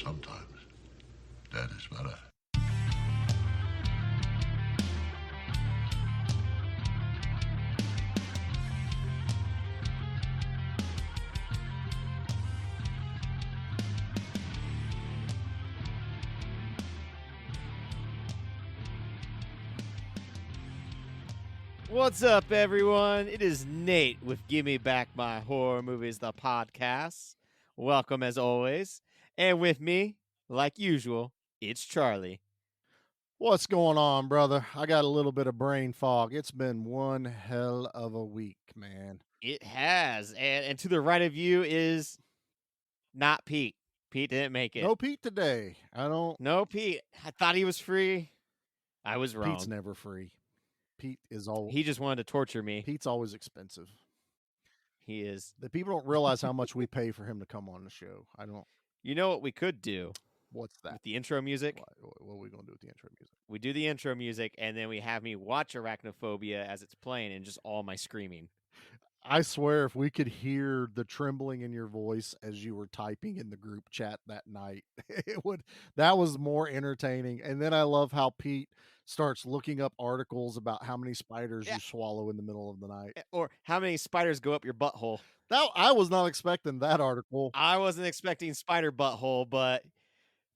Sometimes dead is better. What's up, everyone? It is Nate with Give Me Back My Horror Movies, the podcast. Welcome, as always. And with me, like usual, it's Charlie. What's going on, brother? I got a little bit of brain fog. It's been one hell of a week, man. It has. And to the right of you is not Pete. Pete didn't make it. No Pete today. No Pete. I thought he was free. I was wrong. Pete's never free. Pete is always. He just wanted to torture me. Pete's always expensive. He is. The people don't realize how much we pay for him to come on the show. I don't. You know what we could do? What's that? With the intro music? What are we going to do with the intro music? We do the intro music, and then we have me watch Arachnophobia as it's playing and just all my screaming. I swear, if we could hear the trembling in your voice as you were typing in the group chat that night, that was more entertaining. And then I love how Pete starts looking up articles about how many spiders you swallow in the middle of the night. Or how many spiders go up your butthole. I was not expecting that article. I wasn't expecting spider butthole, but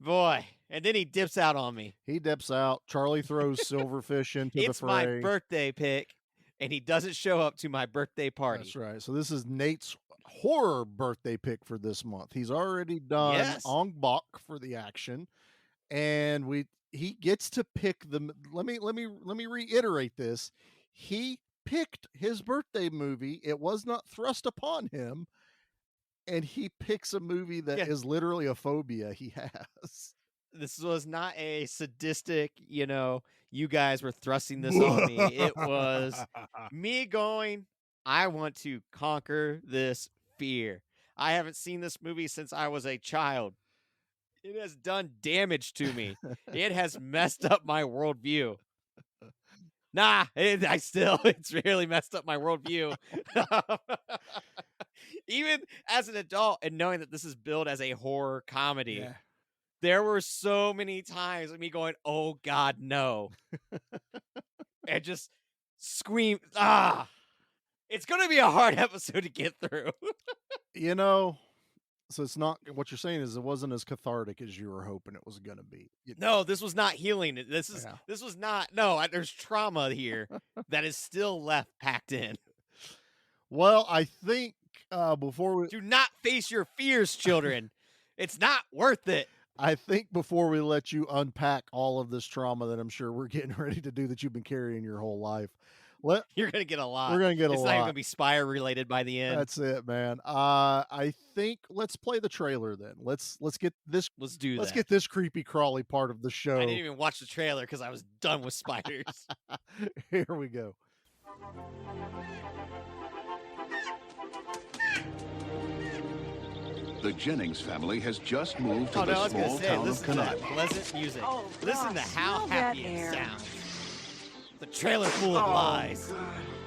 boy. And then he dips out on me. He dips out. Charlie throws silverfish into the fray. It's my birthday pick. And he doesn't show up to my birthday party. That's right. So this is Nate's horror birthday pick for this month. He's already done Ong Bak for the action, and he gets to pick the. Let me reiterate this. He picked his birthday movie. It was not thrust upon him, and he picks a movie that is literally a phobia he has. This was not a sadistic, you guys were thrusting this on me. It was me going, I want to conquer this fear. I haven't seen this movie since I was a child. It has done damage to me. It has messed up my worldview. Nah, it's really messed up my worldview. Even as an adult and knowing that this is billed as a horror comedy. Yeah. There were so many times of me going, oh, God, no. And just scream, it's going to be a hard episode to get through. So it's not, what you're saying is it wasn't as cathartic as you were hoping it was going to be. No, this was not healing. This was not, there's trauma here that is still left packed in. Well, I think before we... Do not face your fears, children. It's not worth it. I think before we let you unpack all of this trauma that I'm sure we're getting ready to do that you've been carrying your whole life, you're going to get a lot. We're going to get a lot. It's not even going to be Spire related by the end. That's it, man. I think let's play the trailer then. Let's get this. Let's do that. Let's get this creepy crawly part of the show. I didn't even watch the trailer because I was done with spiders. Here we go. The Jennings family has just moved to the small town of Canada. Pleasant music. Listen to how happy it sounds. The trailer full of lies.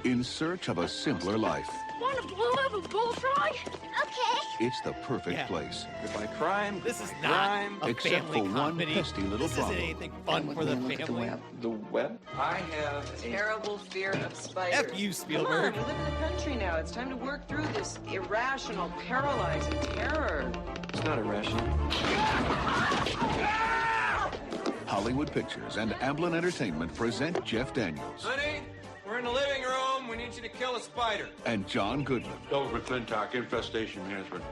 In search of a simpler life. Want to blow up a bullfrog? Okay. It's the perfect place. Goodbye crime. This is not a except family for comedy. one pesky little this problem. isn't anything fun for the family. The web? I have a Terrible fear of spiders. F you, Come Spielberg. on, we live in the country now. It's time to work through this irrational, paralyzing terror. It's not irrational. Hollywood Pictures and Amblin Entertainment present Jeff Daniels Honey, we're in the living room. We need you to kill a spider. and John Goodman. Dover McClintock, Infestation Management.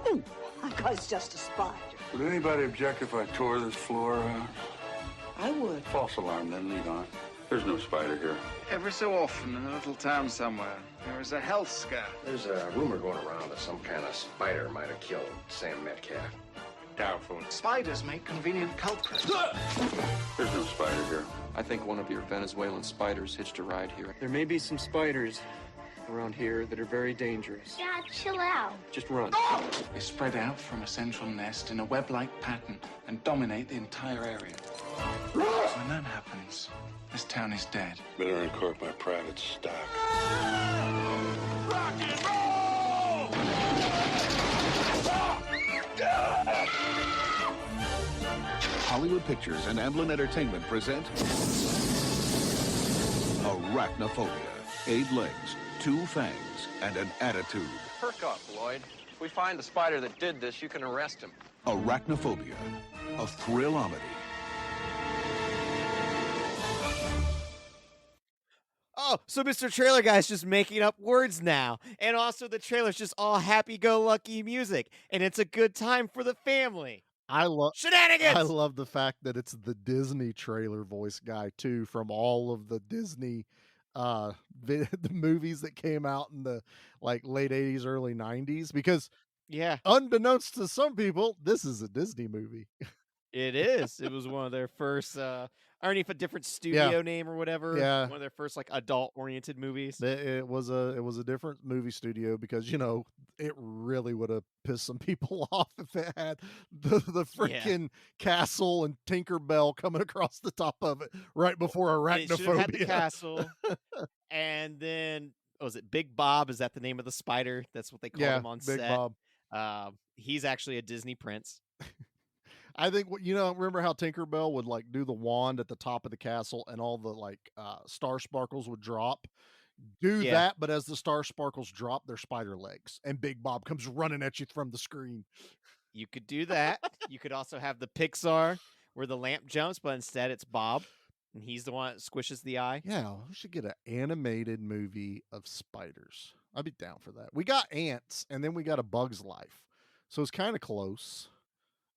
I thought it's just a spider. Would anybody object if I tore this floor out? I would. False alarm, then lead on. There's no spider here. Every so often in a little town somewhere, there is a health scare. There's a rumor going around that some kind of spider might have killed Sam Metcalf. Doubtful. Spiders make convenient culprits. There's no spider here. I think one of your Venezuelan spiders hitched a ride here. There may be some spiders around here that are very dangerous. Dad, chill out. Just run. They spread out from a central nest in a web-like pattern and dominate the entire area. When that happens, this town is dead. Better uncork my private stock. Rock and roll! Hollywood Pictures and Amblin Entertainment present Arachnophobia. 8 legs, 2 fangs, and an attitude. Perk up, Lloyd. If we find the spider that did this, you can arrest him. Arachnophobia, a thrill-omedy. Oh, so Mr. Trailer Guy's just making up words now. And also the trailer's just all happy-go-lucky music. And it's a good time for the family. I Shenanigans! love the fact that it's the Disney trailer voice guy too, from all of the Disney the movies that came out in the like late 80s, early 90s, because Yeah, unbeknownst to some people, this is a Disney movie. it is. It was one of their first, underneath a different studio name or whatever. Yeah. One of their first like adult-oriented movies. It was a different movie studio because, you know, it really would have pissed some people off if it had the freaking castle and Tinkerbell coming across the top of it right before And it should have had the Arachnophobia. castle. And then, was it Big Bob? Is that the name of the spider? That's what they called Yeah, him on Big set. Bob. He's actually a Disney prince. I think you know, remember how Tinkerbell would like do the wand at the top of the castle and all the like star sparkles would drop? Do that, but as the star sparkles drop, they're spider legs, and Big Bob comes running at you from the screen. You could do that. You could also have the Pixar where the lamp jumps, but instead it's Bob, and he's the one that squishes the eye. Yeah, we should get an animated movie of spiders. I'd be down for that. We got ants, and then we got A Bug's Life, so it's kind of close.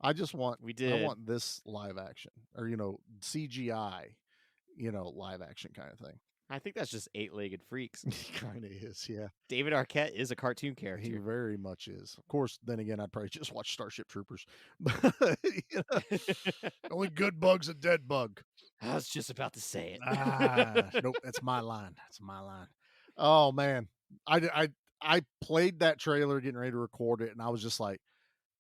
I want this live action, or you know, CGI, you know, live action kind of thing. I think that's just 8-legged freaks. He kind of is, yeah. David Arquette is a cartoon character. He very much is. Of course, then again, I'd probably just watch Starship Troopers. You know, only good bug's a dead bug. I was just about to say it. Nope, that's my line. That's my line. Oh man, I played that trailer getting ready to record it, and I was just like,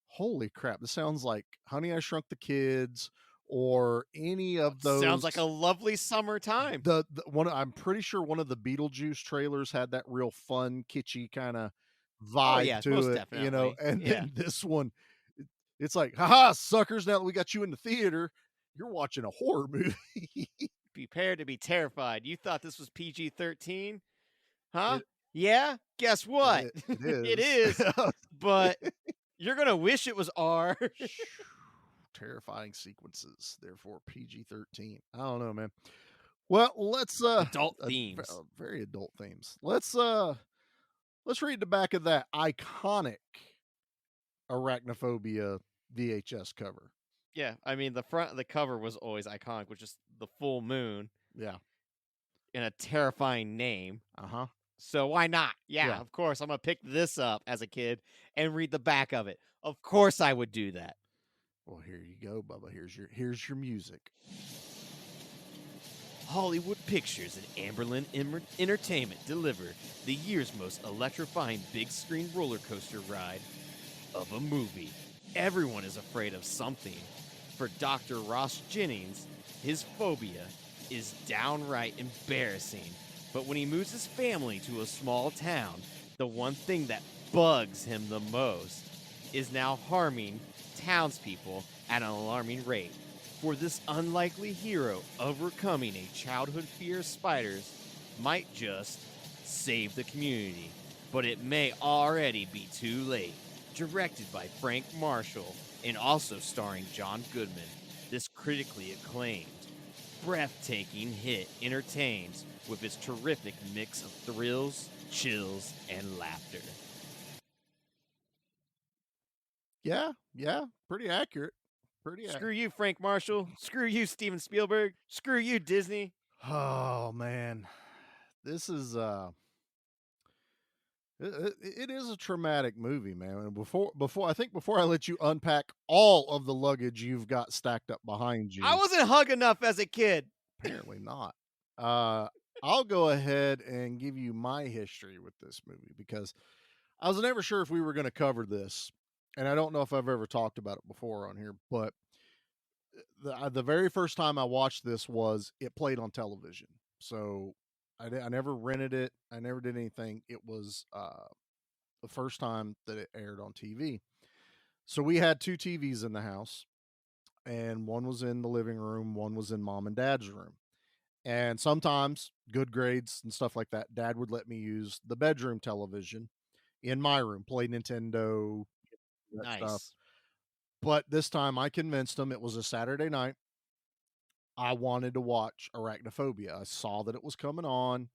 holy crap, this sounds like Honey, I Shrunk the Kids or any of those. Sounds like a lovely summertime. The one, I'm pretty sure one of the Beetlejuice trailers had that real fun, kitschy kind of vibe to most it, definitely. you know. And then this one, it's like, haha, suckers! Now that we got you in the theater, you're watching a horror movie. Prepare to be terrified. You thought this was PG-13, huh? Yeah. Guess what? It is. It is. But you're gonna wish it was R. Terrifying sequences, therefore PG-13. I don't know, man. Well, let's adult themes. Very adult themes. Let's read the back of that iconic Arachnophobia VHS cover. Yeah, I mean the front of the cover was always iconic, which is the full moon. Yeah. And a terrifying name. Uh-huh. So why not? Yeah, of course. I'm gonna pick this up as a kid and read the back of it. Of course I would do that. Well, here you go, Bubba. Here's your music. Hollywood Pictures and Amberlin Entertainment deliver the year's most electrifying big screen roller coaster ride of a movie. Everyone is afraid of something. For Dr. Ross Jennings, his phobia is downright embarrassing. But when he moves his family to a small town, the one thing that bugs him the most is now harming townspeople at an alarming rate. For this unlikely hero overcoming a childhood fear of spiders might just save the community, but it may already be too late. Directed by Frank Marshall and also starring John Goodman, this critically acclaimed, breathtaking hit entertains with its terrific mix of thrills, chills, and laughter. Yeah, pretty accurate. Screw you, Frank Marshall. Screw you, Steven Spielberg. Screw you, Disney. Oh man, this is it is a traumatic movie, man. And before I let you unpack all of the luggage you've got stacked up behind you, I wasn't hug enough as a kid. Apparently not. I'll go ahead and give you my history with this movie because I was never sure if we were going to cover this. And I don't know if I've ever talked about it before on here, but the very first time I watched this was it played on television. So I never rented it. I never did anything. It was the first time that it aired on TV. So we had 2 TVs in the house. and one was in the living room, one was in mom and dad's room. And sometimes, good grades and stuff like that, dad would let me use the bedroom television in my room, play Nintendo, that stuff. Nice. But this time I convinced him, it was a Saturday night. I wanted to watch Arachnophobia. I saw that it was coming on.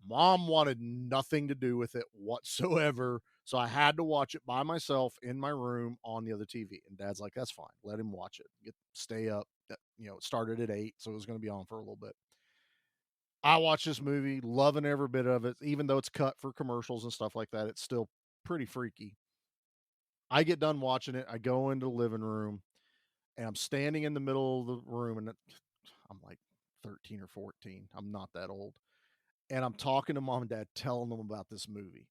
Mom wanted nothing to do with it whatsoever. So I had to watch it by myself in my room on the other TV. And dad's like, that's fine. Let him watch it. Stay up. It started at 8, so it was going to be on for a little bit. I watched this movie, loving every bit of it. Even though it's cut for commercials and stuff like that, it's still pretty freaky. I get done watching it. I go into the living room, and I'm standing in the middle of the room, and I'm like 13 or 14. I'm not that old. And I'm talking to mom and dad, telling them about this movie.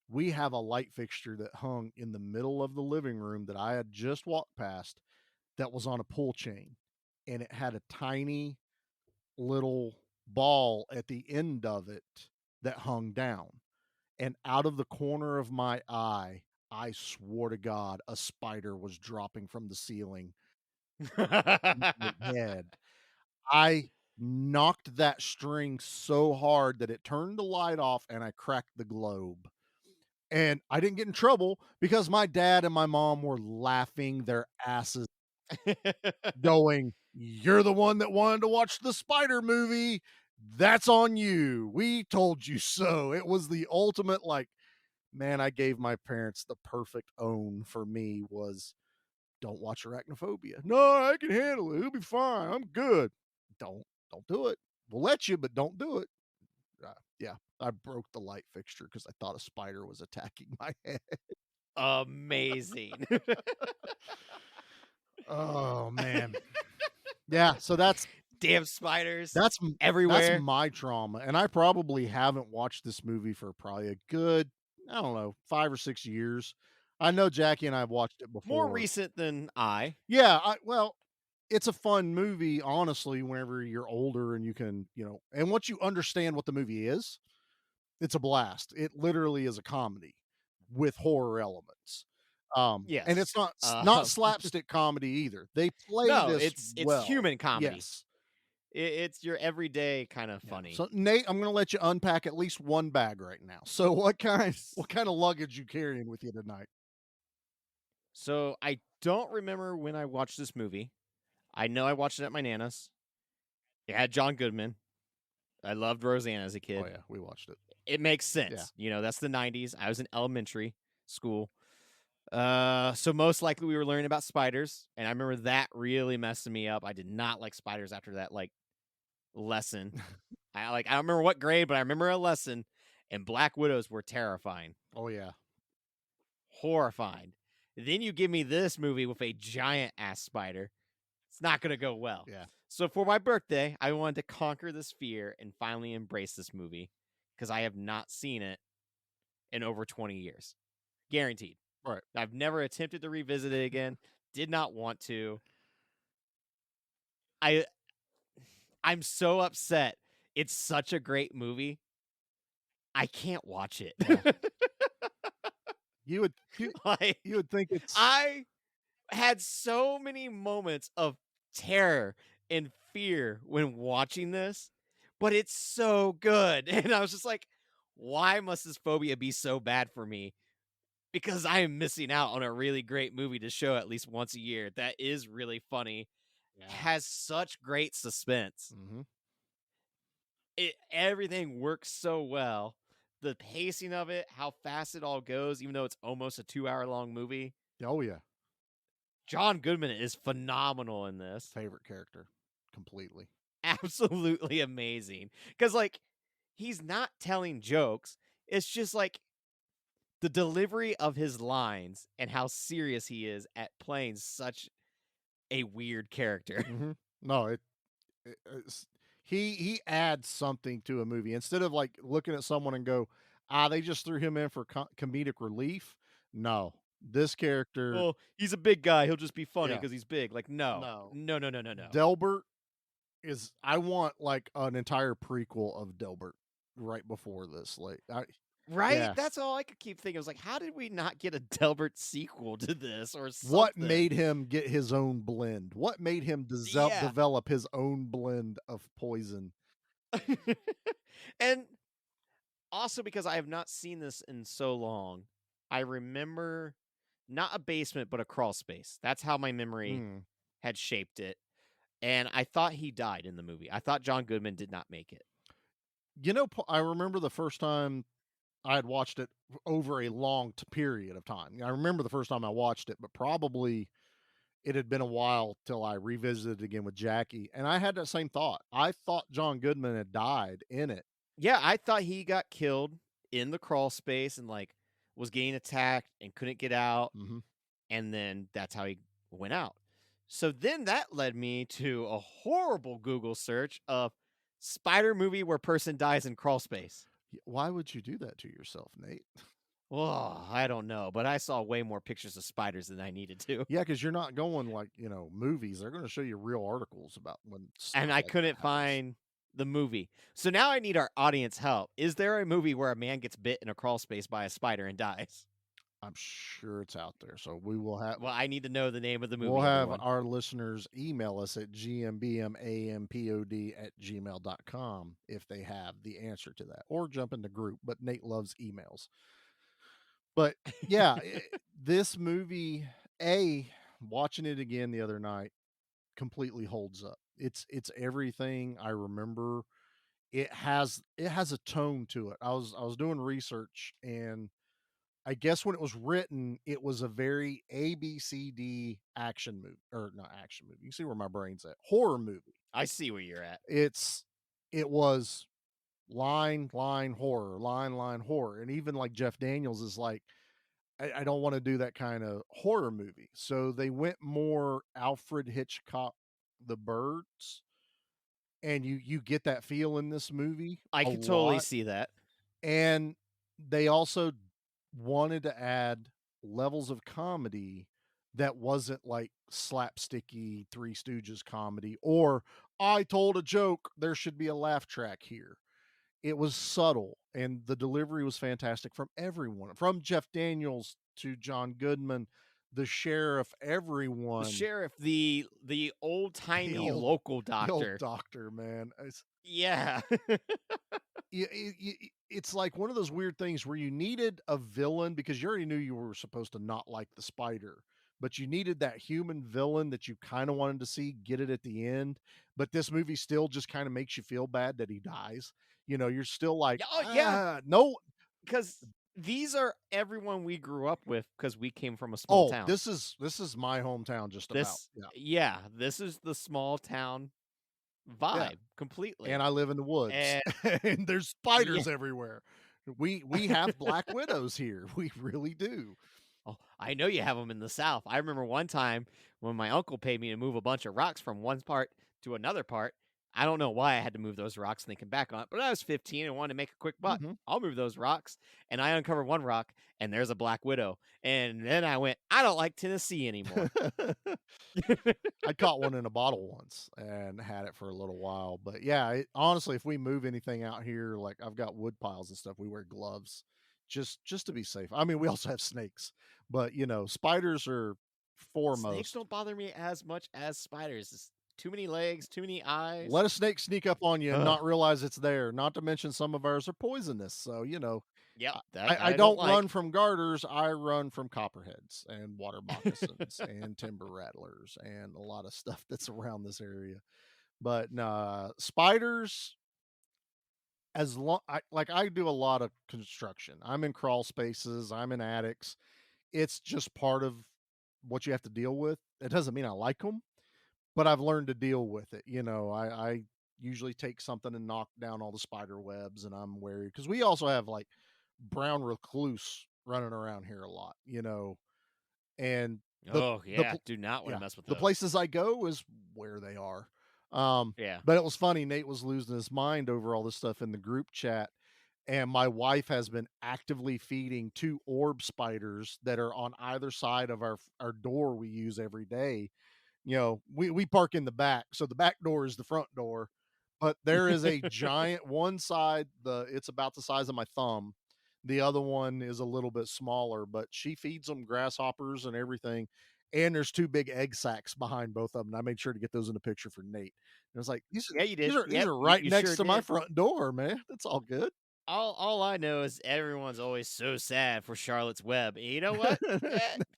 We have a light fixture that hung in the middle of the living room that I had just walked past that was on a pull chain. And it had a tiny little ball at the end of it that hung down. And out of the corner of my eye, I swore to God, a spider was dropping from the ceiling in my head. I knocked that string so hard that it turned the light off and I cracked the globe. And I didn't get in trouble because my dad and my mom were laughing their asses going, "You're the one that wanted to watch the spider movie. That's on you. We told you so." It was the ultimate, like, man, I gave my parents the perfect own for me was, don't watch Arachnophobia. No, I can handle it. It'll be fine. I'm good. Don't do it. We'll let you, but don't do it. Yeah, I broke the light fixture because I thought a spider was attacking my head. Amazing. Oh man. Yeah, so that's damn spiders. That's everywhere. my trauma, and I probably haven't watched this movie for probably a good, I don't know, 5 or 6 years. I know Jackie and I have watched it before. More recent than I. Yeah, well, it's a fun movie, honestly, whenever you're older and you can, and once you understand what the movie is, it's a blast. It literally is a comedy with horror elements. Yes. And it's not slapstick comedy either. They play No, this it's human comedy. Yes. It's your everyday kind of funny. So Nate, I'm going to let you unpack at least one bag right now. So what kind of luggage you carrying with you tonight? So I don't remember when I watched this movie. I know I watched it at my Nana's. It had John Goodman. I loved Roseanne as a kid. Oh yeah, we watched it. It makes sense. Yeah. That's the 90s. I was in elementary school. So most likely we were learning about spiders, and I remember that really messing me up. I did not like spiders after that lesson. I don't remember what grade, but I remember a lesson, and black widows were terrifying. Oh yeah. Horrifying. Then you give me this movie with a giant ass spider. It's not going to go well. Yeah. So for my birthday, I wanted to conquer this fear and finally embrace this movie because I have not seen it in over 20 years. Guaranteed. Right. I've never attempted to revisit it again. Did not want to. I'm so upset. It's such a great movie. I can't watch it. Yeah. You would think it's. I had so many moments of terror and fear when watching this, but it's so good. And I was just like, why must this phobia be so bad for me? Because I am missing out on a really great movie to show at least once a year that is really funny, has such great suspense. Mm-hmm. Everything works so well. The pacing of it, how fast it all goes, even though it's almost a 2-hour-long movie. Oh, yeah. John Goodman is phenomenal in this. Favorite character. Completely. Absolutely amazing. Because, he's not telling jokes. It's just, the delivery of his lines and how serious he is at playing such a weird character. Mm-hmm. No, he adds something to a movie instead of looking at someone and go, they just threw him in for comedic relief. No, this character. Well, he's a big guy. He'll just be funny because he's big. No. Delbert I want an entire prequel of Delbert right before this. Right? Yeah. That's all I could keep thinking. I was like, how did we not get a Delbert sequel to this or something? What made him get his own blend? What made him Yeah. develop his own blend of poison? And also because I have not seen this in so long, I remember not a basement, but a crawl space. That's how my memory Mm. had shaped it. And I thought he died in the movie. I thought John Goodman did not make it. You know, I remember the first time I had watched it over a long period of time. I remember the first time I watched it, but probably it had been a while till I revisited it again with Jackie, and I had that same thought. I thought John Goodman had died in it. Yeah, I thought he got killed in the crawl space and like was getting attacked and couldn't get out. Mhm. And then that's how he went out. So then that led me to a horrible Google search of spider movie where person dies in crawl space. Why would you do that to yourself, Nate? Oh, I don't know, but I saw way more pictures of spiders than I needed to. Yeah, because you're not going like, movies. They're going to show you real articles about when stuff And I like that couldn't happens. find the movie. So now I need our audience help. Is there a movie where a man gets bit in a crawl space by a spider and dies? I'm sure it's out there. So we will have. Well, I need to know the name of the movie. We'll have everyone. our listeners email us at gmbmampod@gmail.com if they have the answer to that, or jump in the group. But Nate loves emails. But yeah, this movie, watching it again the other night, completely holds up. It's everything I remember. It has a tone to it. I was doing research, and I guess when it was written, it was a very ABCD action movie, or not action movie. You see where my brain's at? Horror movie. I see where you're at. It was line line horror, and even like Jeff Daniels is like, I don't want to do that kind of horror movie. So they went more Alfred Hitchcock, The Birds, and you get that feel in this movie. I a could totally lot. see that. And they also wanted to add levels of comedy that wasn't like slapsticky Three Stooges comedy, or I told a joke, there should be a laugh track here. It was subtle, and the delivery was fantastic from everyone, from Jeff Daniels to John Goodman, the sheriff, everyone. The sheriff, the old timey local doctor. The old doctor, man. Yeah. It's like one of those weird things where you needed a villain because you already knew you were supposed to not like the spider, but you needed that human villain that you kind of wanted to see get it at the end. But this movie still just kind of makes you feel bad that he dies. You're still like, no, because these are everyone we grew up with because we came from a small town. This is my hometown just about. Yeah, this is the small town vibe completely. And I live in the woods, and there's spiders everywhere. We have black widows here. We really do. Oh, I know you have them in the South. I remember one time when my uncle paid me to move a bunch of rocks from one part to another part. I don't know why I had to move those rocks thinking back on it, but I was 15 and wanted to make a quick buck. Mm-hmm. I'll move those rocks. And I uncovered one rock, and there's a black widow. And then I went, I don't like Tennessee anymore. I caught one in a bottle once and had it for a little while. But yeah, honestly, if we move anything out here, like I've got wood piles and stuff, we wear gloves just to be safe. I mean, we also have snakes, but spiders are foremost. Snakes don't bother me as much as spiders. It's too many legs, too many eyes. Let a snake sneak up on you and not realize it's there. Not to mention some of ours are poisonous. So, yeah, I don't run from garters. I run from copperheads and water moccasins and timber rattlers and a lot of stuff that's around this area. But spiders, as long I do a lot of construction. I'm in crawl spaces. I'm in attics. It's just part of what you have to deal with. It doesn't mean I like them, but I've learned to deal with it. I usually take something and knock down all the spider webs, and I'm wary because we also have like brown recluse running around here a lot, and do not want to mess with the those. places I go is where they are. Yeah. But it was funny. Nate was losing his mind over all this stuff in the group chat. And my wife has been actively feeding 2 orb spiders that are on either side of our door we use every day. We park in the back. So the back door is the front door, but there is a giant one side, it's about the size of my thumb. The other one is a little bit smaller, but she feeds them grasshoppers and everything. And there's 2 big egg sacs behind both of them. I made sure to get those in the picture for Nate. And I was like, Yeah, you did. these Yep, are right you next sure to my did. front door, man. That's all good. All I know is everyone's always so sad for Charlotte's Web. And you know what?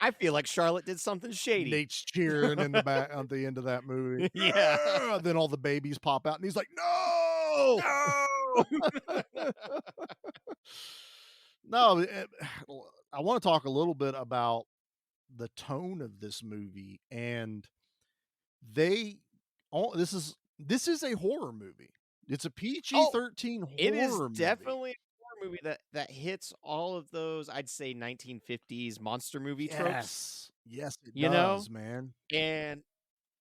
I feel like Charlotte did something shady. Nate's cheering in the back at the end of that movie. Yeah. Then all the babies pop out, and he's like, "No, No! no." I want to talk a little bit about the tone of this movie, and they all this is a horror movie. It's a PG-13 horror It is movie. definitely a horror movie that hits all of those, I'd say, 1950s monster movie tropes. Yes, it You does, know? man. And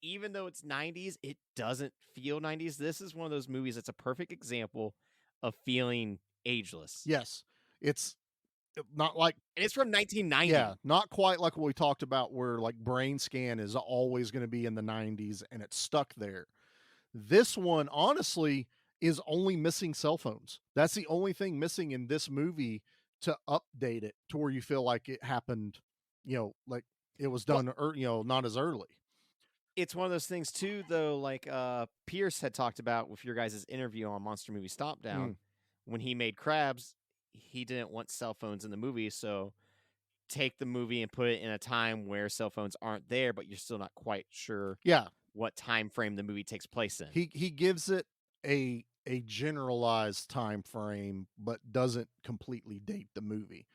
even though it's 90s, it doesn't feel 90s. This is one of those movies that's a perfect example of feeling ageless. Yes, it's not like And it's from 1990. yeah, not quite like what we talked about where like Brain Scan is always going to be in the 90s and it's stuck there. This one, honestly, is only missing cell phones. That's the only thing missing in this movie to update it to where you feel like it happened, like it was done, not as early. It's one of those things too, though, like Pierce had talked about with your guys' interview on Monster Movie Stop Down. When he made Crabs, he didn't want cell phones in the movie, so take the movie and put it in a time where cell phones aren't there, but you're still not quite sure what time frame the movie takes place in. He gives it a generalized time frame, but doesn't completely date the movie.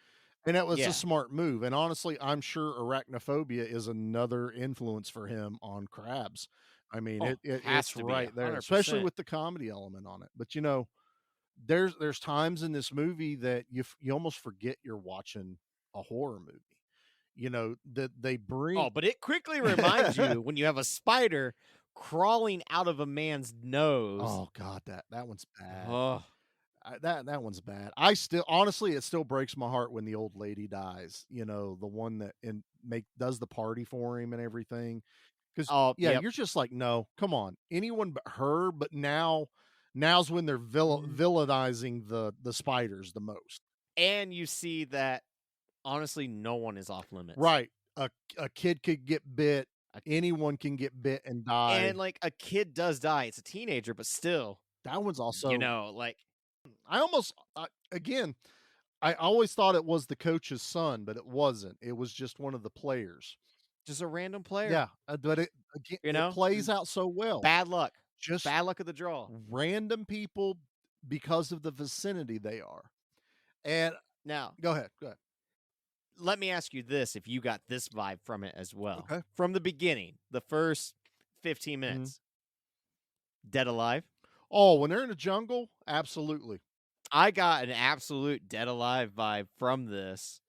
And that was a smart move. And honestly, I'm sure Arachnophobia is another influence for him on Crabs. I mean, it's right there, especially with the comedy element on it. But there's times in this movie that you almost forget you're watching a horror movie. That they bring. But it quickly reminds you when you have a spider crawling out of a man's nose. Oh God, that one's bad. Oh. That one's bad. I still, honestly, it still breaks my heart when the old lady dies. The one that does the party for him and everything. Because you're just like, no, come on, anyone but her. But now's when they're villainizing the spiders the most. And you see that honestly, no one is off limits. Right, a kid could get bit. Anyone can get bit and die. And like a kid does die. It's a teenager, but still, that one's also like. I always thought it was the coach's son, but it wasn't. It was just one of the players. Just a random player. Yeah, but it plays out so well. Bad luck. Just bad luck of the draw. Random people because of the vicinity they are. And now, go ahead. Let me ask you this, if you got this vibe from it as well. Okay. From the beginning, the first 15 minutes. Dead Alive? Oh, when they're in the jungle? Absolutely. I got an absolute Dead Alive vibe from this.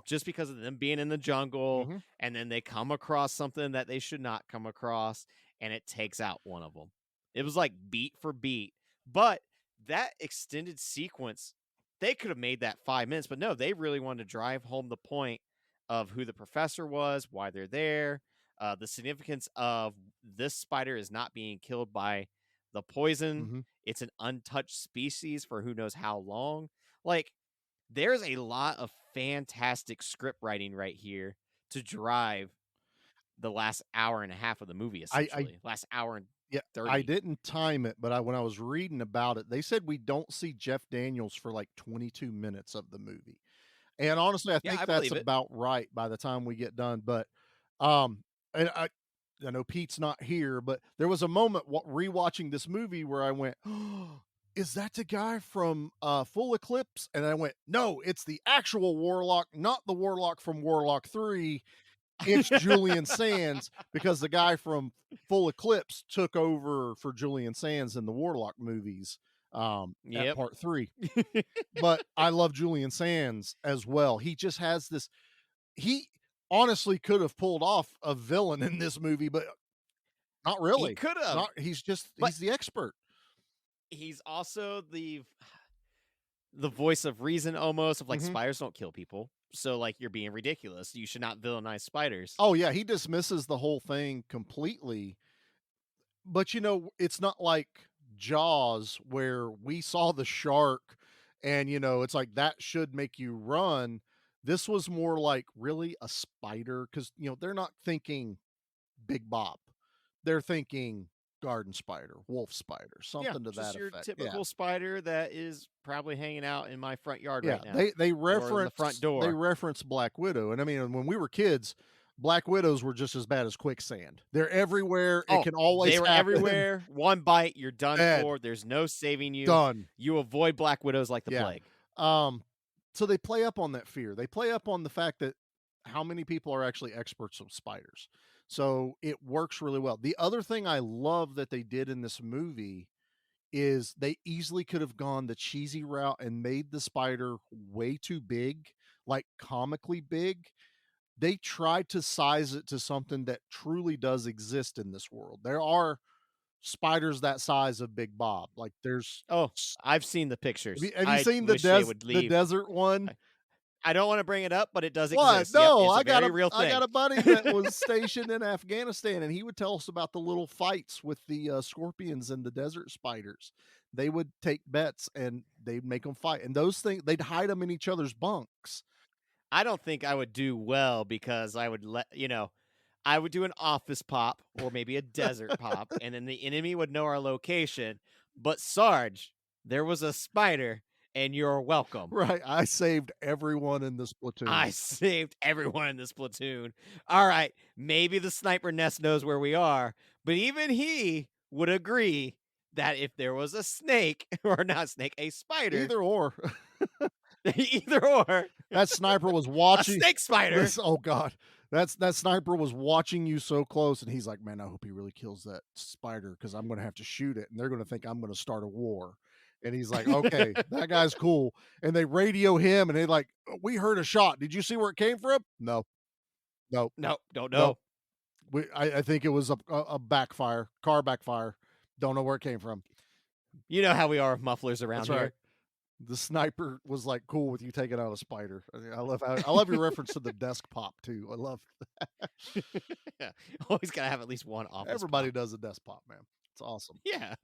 Just because of them being in the jungle, and then they come across something that they should not come across, and it takes out one of them. It was like beat for beat. But that extended sequence, they could have made that 5 minutes, but no, they really wanted to drive home the point of who the professor was, why they're there, the significance of this spider is not being killed by the poison. It's an untouched species for who knows how long. Like, there's a lot of fantastic script writing right here to drive the last hour and a half of the movie, essentially. Last hour and 30. I didn't time it, but when I was reading about it, they said we don't see Jeff Daniels for like 22 minutes of the movie. And honestly, I think that's about right by the time we get done. But and I know Pete's not here, but there was a moment rewatching this movie where I went, oh, is that the guy from Full Eclipse? And I went, no, it's the actual Warlock, not the Warlock from Warlock 3. It's Julian Sands, because the guy from Full Eclipse took over for Julian Sands in the Warlock movies at part 3. But I love Julian Sands as well. He just has this, he honestly could have pulled off a villain in this movie, but not really. He could have. He's the expert. He's also the voice of reason, almost, of like, spiders don't kill people. So, like, you're being ridiculous. You should not villainize spiders. Oh, yeah. He dismisses the whole thing completely. But, it's not like Jaws where we saw the shark And, it's like that should make you run. This was more like really a spider because, they're not thinking Big Bob. They're thinking garden spider, wolf spider, Yeah, something to just that your effect. Yeah. typical spider that is probably hanging out in my front yard Yeah, right now they or in the front they door. reference Black Widow, and I mean, when we were kids, Black Widows were just as bad as quicksand. They're everywhere. It Oh, can they always were happen. everywhere. One bite, you're done Dead. for. There's no saving you. Done. You avoid black widows like the Yeah. plague. So they play up on that fear. They play up on the fact that how many people are actually experts of spiders. So it works really well. The other thing I love that they did in this movie is they easily could have gone the cheesy route and made the spider way too big, like comically big. They tried to size it to something that truly does exist in this world. There are spiders that size of Big Bob. Like there's Oh, I've seen the have pictures. you I seen wish they would the leave. desert one? I don't want to bring it up, but it does What? exist. Yep, No, it's a I got very a real I thing. got a buddy that was stationed in Afghanistan, and he would tell us about the little fights with the scorpions and the desert spiders. They would take bets and they'd make them fight, and those things they'd hide them in each other's bunks. I don't think I would do well because I would I would do an office pop or maybe a desert pop, and then the enemy would know our location. But Sarge, there was a spider, and you're welcome. Right, I saved everyone in this platoon. I saved everyone in this platoon. All right, maybe the sniper nest knows where we are, but even he would agree that if there was a snake, or not a snake, a spider, Either or. either or, That sniper was a watching snake spider. oh god. That sniper was watching you so close, and he's like, "Man, I hope he really kills that spider because I'm going to have to shoot it, and they're going to think I'm going to start a war." And he's like, "Okay, that guy's cool." And they radio him, and they like, "We heard a shot. Did you see where it came from?" No, no, No, don't know. no. I think it was a backfire, car backfire. Don't know where it came from. You know how we are with mufflers around That's here. right. The sniper was like cool with you taking out a spider. I love your reference to the desk pop too. I love Yeah. Always gotta have at least one office. everybody pop. does a desk pop, man. It's awesome. Yeah.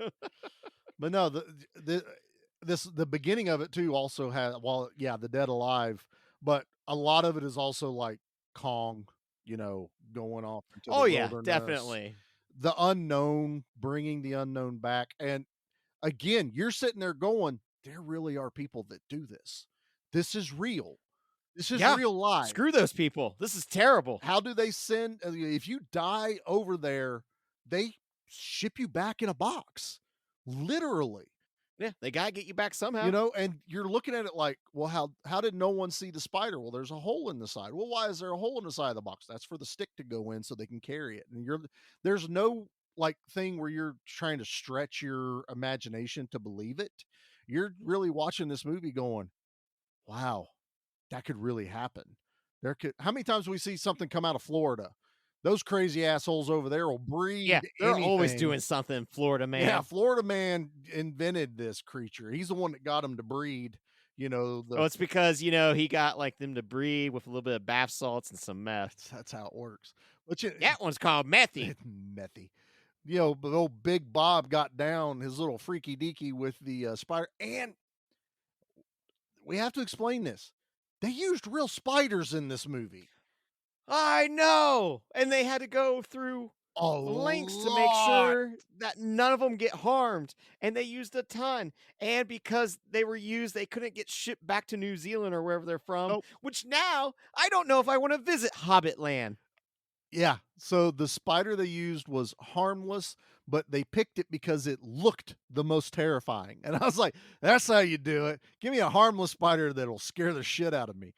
But no, the beginning of it too also had the dead alive, but a lot of it is also like Kong, going off into Oh the yeah, wilderness. definitely. The unknown, bringing the unknown back, and again, you're sitting there going, there really are people that do this. This is real. This is Yeah. real life. Screw those people. This is terrible. How do they send? If you die over there, they ship you back in a box, literally. Yeah, they gotta get you back somehow. And you're looking at it like, well, how did no one see the spider? Well, there's a hole in the side. Well, why is there a hole in the side of the box? That's for the stick to go in so they can carry it. And there's no like thing where you're trying to stretch your imagination to believe it. You're really watching this movie going, wow, that could really happen. How many times we see something come out of Florida? Those crazy assholes over there will breed. Yeah, they're always anything. doing something, Florida man. Yeah, Florida man invented this creature. He's the one that got him to breed. It's because he got like them to breed with a little bit of bath salts and some meth. That's how it works. But that one's called methy. Methy. But old Big Bob got down his little freaky deaky with the spider, and we have to explain this. They used real spiders in this movie. I know, and they had to go through lengths to make sure that none of them get harmed, and they used a ton. And because they were used, they couldn't get shipped back to New Zealand or wherever they're from. Nope. Which now I don't know if I want to visit Hobbit Land. Yeah. So the spider they used was harmless, but they picked it because it looked the most terrifying. And I was like, that's how you do it. Give me a harmless spider that'll scare the shit out of me.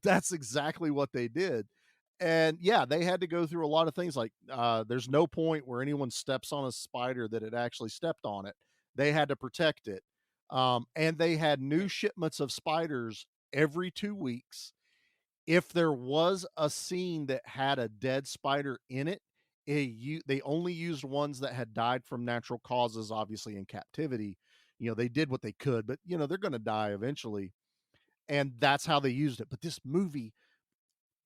That's exactly what they did. And yeah, they had to go through a lot of things like there's no point where anyone steps on a spider that had actually stepped on it. They had to protect it. And they had new shipments of spiders every 2 weeks. If there was a scene that had a dead spider in it, they only used ones that had died from natural causes, obviously in captivity. They did what they could, but they're going to die eventually. And that's how they used it. But this movie,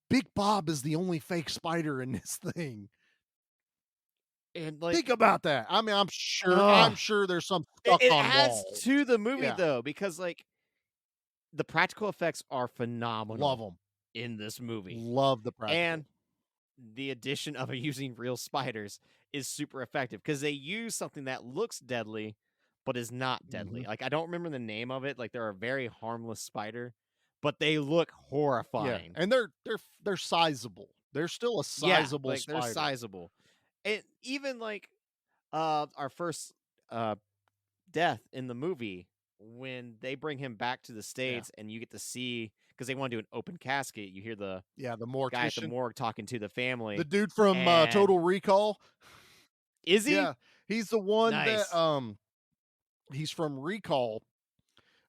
Big Bob is the only fake spider in this thing. And think about that. I mean, I'm sure there's some stuff it on adds walls. to the movie Yeah. though, because the practical effects are phenomenal. Love them. In this movie. Love the practical. And the addition of using real spiders is super effective because they use something that looks deadly but is not deadly. Mhm. Like, I don't remember the name of it. Like, they're a very harmless spider, but they look Yeah, horrifying. and they're sizable. They're still a sizable like spider. they're sizable. And even like our first death in the movie, when they bring him back to the States and you get to see, because they want to do an open casket, you hear the the guy at the mortician. morgue talking to the family. The dude from and Total Recall. Is he? Yeah, he's the one Nice. that he's from Recall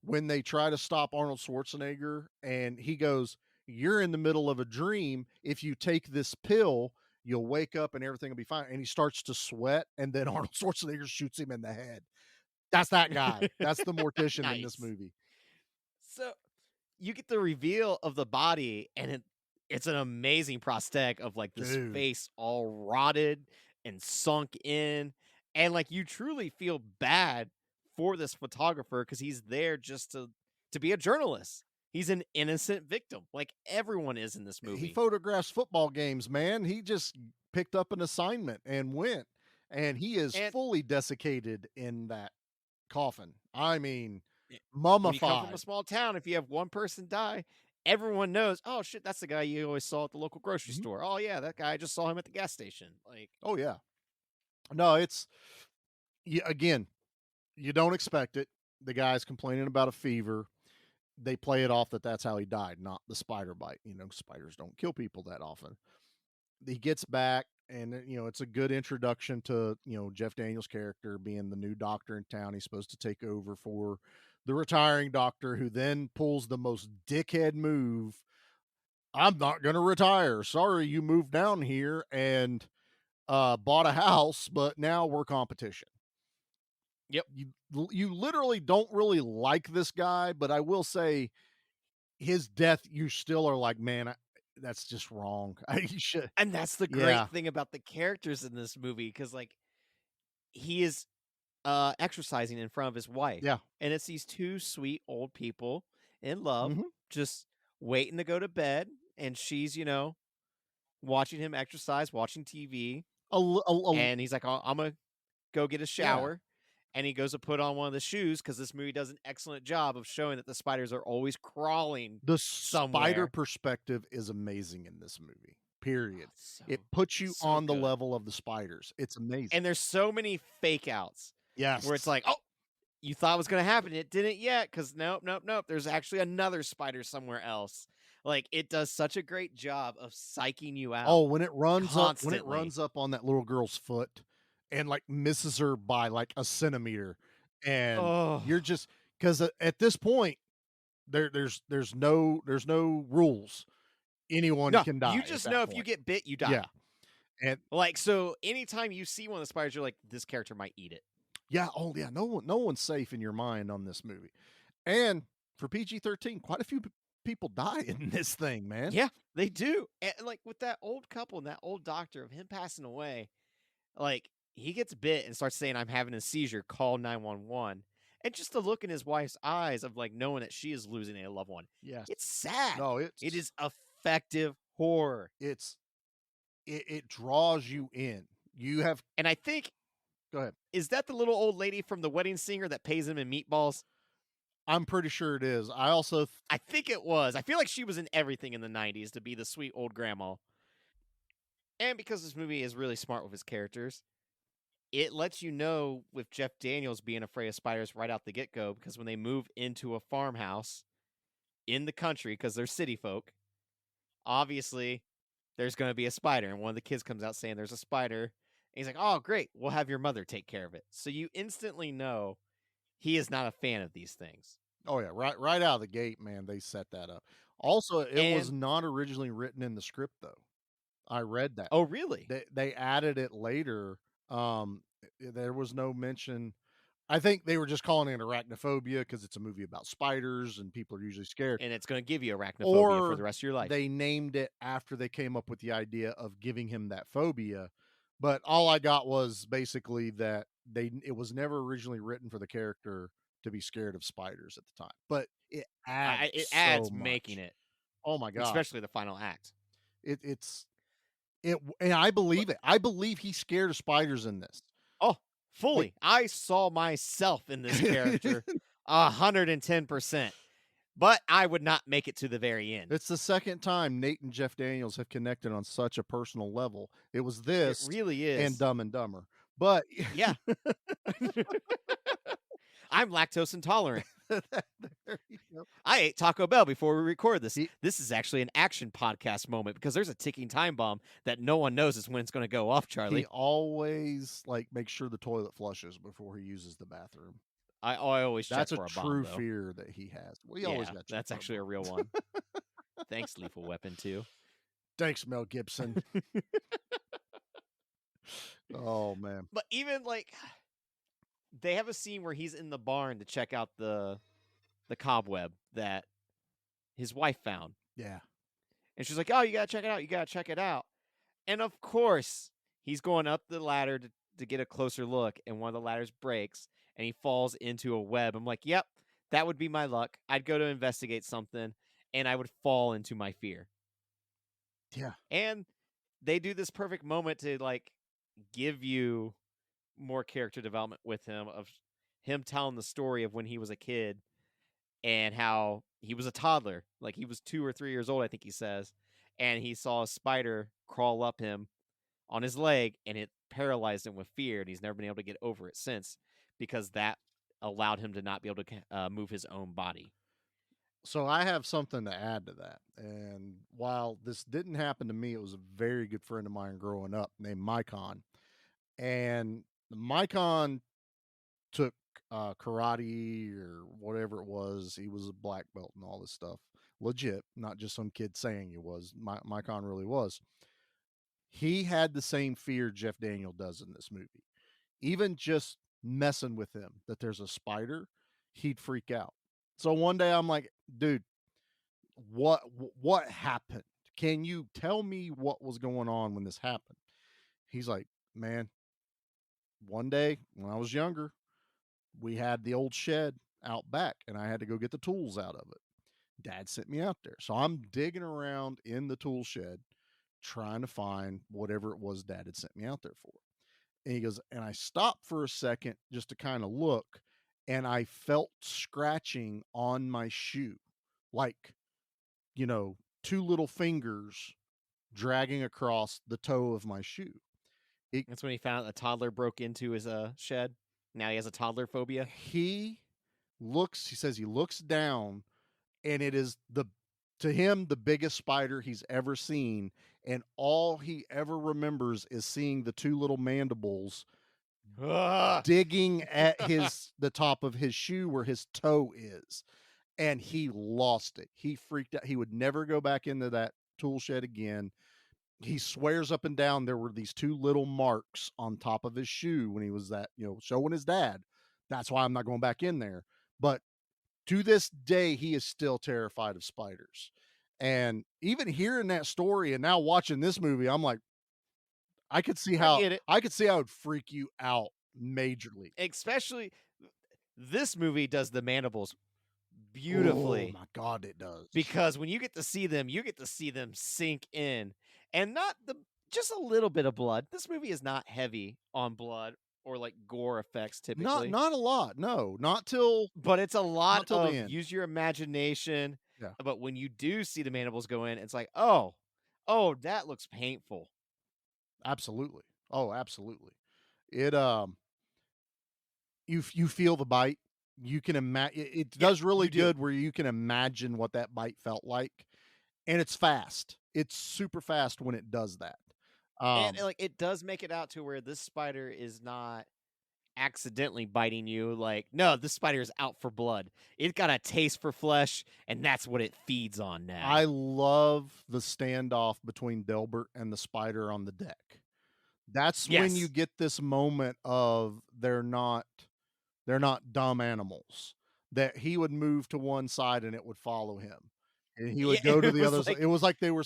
when they try to stop Arnold Schwarzenegger and he goes, "You're in the middle of a dream. If you take this pill, you'll wake up and everything will be fine." And he starts to sweat and then Arnold Schwarzenegger shoots him in the head. That's that guy. That's the mortician in this Nice. movie. So you get the reveal of the body, and it's an amazing prosthetic of like this Dude. face all rotted and sunk in. And like you truly feel bad for this photographer because he's there just to be a journalist. He's an innocent victim, like everyone is in this movie. He photographs football games, man. He just picked up an assignment and went. And he is fully desiccated in that coffin. I mean, When you come from mummified. a small town, if you have one person die, everyone knows, oh shit, that's the guy you always saw at the local grocery store. Oh yeah, that guy, I just saw him at the gas station. Like, Oh yeah. No, it's again, you don't expect it. The guy's complaining about a fever. They play it off that that's how he died, not the spider bite. You know, spiders don't kill people that often. He gets back, and it's a good introduction to Jeff Daniels' character being the new doctor in town. He's supposed to take over for the retiring doctor, who then pulls the most dickhead move. I'm not going to retire. Sorry, you moved down here and bought a house, but now we're competition. Yep. You literally don't really like this guy, but I will say his death, you still are like, man, that's just wrong. You should. and that's the great thing about the characters in this movie, because like he is exercising in front of his wife. Yeah. And it's these two sweet old people in love, Mhm. just waiting to go to bed, and she's, watching him exercise, watching TV. And he's like, oh, I'm gonna go get a shower. And he goes to put on one of the shoes because this movie does an excellent job of showing that the spiders are always crawling. The somewhere. spider perspective is amazing in this movie. Period. It So- puts you so on the good. level of the spiders. It's amazing. And there's so many fake outs Yes. where it's like, oh, you thought it was going to happen. It didn't yet because nope. There's actually another spider somewhere else. Like, it does such a great job of psyching you out. Oh, when it runs constantly. up on that little girl's foot and like misses her by like a centimeter, and Oh. you're just because at this point there's no rules. Anyone No, can die. you at just that know if you point. get bit, you die. Yeah. And Like, so anytime you see one of the spiders, you're like, this character might eat it. yeah, oh yeah, no one's safe in your mind on this movie. And for PG-13, quite a few people die in this thing, man. Yeah, they do. And like with that old couple and that old doctor of him passing away, like he gets bit and starts saying, I'm having a seizure, call 911. And just the look in his wife's eyes of like knowing that she is losing a loved one. Yes. It's sad. No, It is effective horror. It draws you in. You have And I think, go ahead. is that the little old lady from The Wedding Singer that pays him in meatballs? I'm pretty sure it is. I think it was. I feel like she was in everything in the 90s to be the sweet old grandma. And because this movie is really smart with his characters, it lets you know with Jeff Daniels being afraid of spiders right out the get-go, because when they move into a farmhouse in the country, because they're city folk, obviously there's going to be a spider. And one of the kids comes out saying there's a spider. And he's like, oh, great. We'll have your mother take care of it. So you instantly know he is not a fan of these things. Oh yeah, right out of the gate, man, they set that up. Also, it was not originally written in the script though. I read that. Oh, really? They added it later. There was no mention. I think they were just calling it Arachnophobia because it's a movie about spiders and people are usually scared. And it's going to give you arachnophobia Or for the rest of your life. They named it after they came up with the idea of giving him that phobia. But all I got was basically that it was never originally written for the character to be scared of spiders at the time. But It adds It so adds making much. it, Oh my god. especially the final act. It's it and I But believe it. I believe he's scared of spiders in this. oh, Like fully. I saw myself in this character 110%. But I would not make it to the very end. It's the second time Nate and Jeff Daniels have connected on such a personal level. It was It this really and is. Dumb and Dumber. But Yeah. I'm lactose intolerant. there you go. I ate Taco Bell before we record this. He This is actually an action podcast moment because there's a ticking time bomb that no one knows is when it's going to go off, he Charlie. always like makes sure the toilet flushes before he uses the bathroom. I always check That's a for a true bomb, though. fear that he has. We Yeah, always got check that's for a actually a bomb. real one. Thanks, Lethal Weapon 2. Thanks, Mel Gibson. Oh man. But even like they have a scene where he's in the barn to check out the cobweb that his wife found. Yeah. And she's like, "Oh, you got to check it out. You got to check it out." And of course, he's going up the ladder to get a closer look, and one of the ladders breaks, and he falls into a web. I'm like, "Yep, that would be my luck. I'd go to investigate something, and I would fall into my fear." Yeah. And they do this perfect moment to like give you more character development with him, of him telling the story of when he was a kid and how he was a toddler, like he was 2 or 3 years old, I think he says, and he saw a spider crawl up him on his leg, and it paralyzed him with fear, and he's never been able to get over it since, because that allowed him to not be able to move his own body. So I have something to add to that. And while this didn't happen to me, it was a very good friend of mine growing up named Mycon. And Mycon took karate or whatever it was. He was a black belt and all this stuff. Legit, not just some kid saying he was. Mycon really was. He had the same fear Jeff Daniel does in this movie. Even just messing with him, that there's a spider, he'd freak out. So one day I'm like, dude, what happened? Can you tell me what was going on when this happened? He's like, man, one day when I was younger, we had the old shed out back and I had to go get the tools out of it. Dad sent me out there. So I'm digging around in the tool shed trying to find whatever it was Dad had sent me out there for. And he goes, and I stopped for a second just to kind of look, and I felt scratching on my shoe, like, two little fingers dragging across the toe of my shoe. That's when he found out a toddler broke into his shed. Now he has a toddler phobia. He says he looks down, and it is to him the biggest spider he's ever seen, and all he ever remembers is seeing the two little mandibles digging at the top of his shoe where his toe is. And he lost it. He freaked out. He would never go back into that tool shed again. He swears up and down there were these two little marks on top of his shoe when he was showing his dad. That's why I'm not going back in there. But to this day, he is still terrified of spiders. And even hearing that story and now watching this movie, I'm like, I could see how it would freak you out majorly. Especially this movie does the mandibles beautifully. Oh my God, it does. Because when you get to see them sink in, and just a little bit of blood. This movie is not heavy on blood or like gore effects typically. Not a lot. No, not till. But it's a lot of use your imagination. Yeah. But when you do see the mandibles go in, it's like, oh, that looks painful. Absolutely. Oh, absolutely. It you feel the bite. You can imagine it does really good where you can imagine what that bite felt like, and it's fast. It's super fast when it does that. And like it does make it out to where this spider is not accidentally biting you. Like, no, this spider is out for blood. It's got a taste for flesh, and that's what it feeds on now. I love the standoff between Delbert and the spider on the deck. That's when you get this moment of they're not dumb animals. That he would move to one side and it would follow him. And he would go to the other side. It was like they were,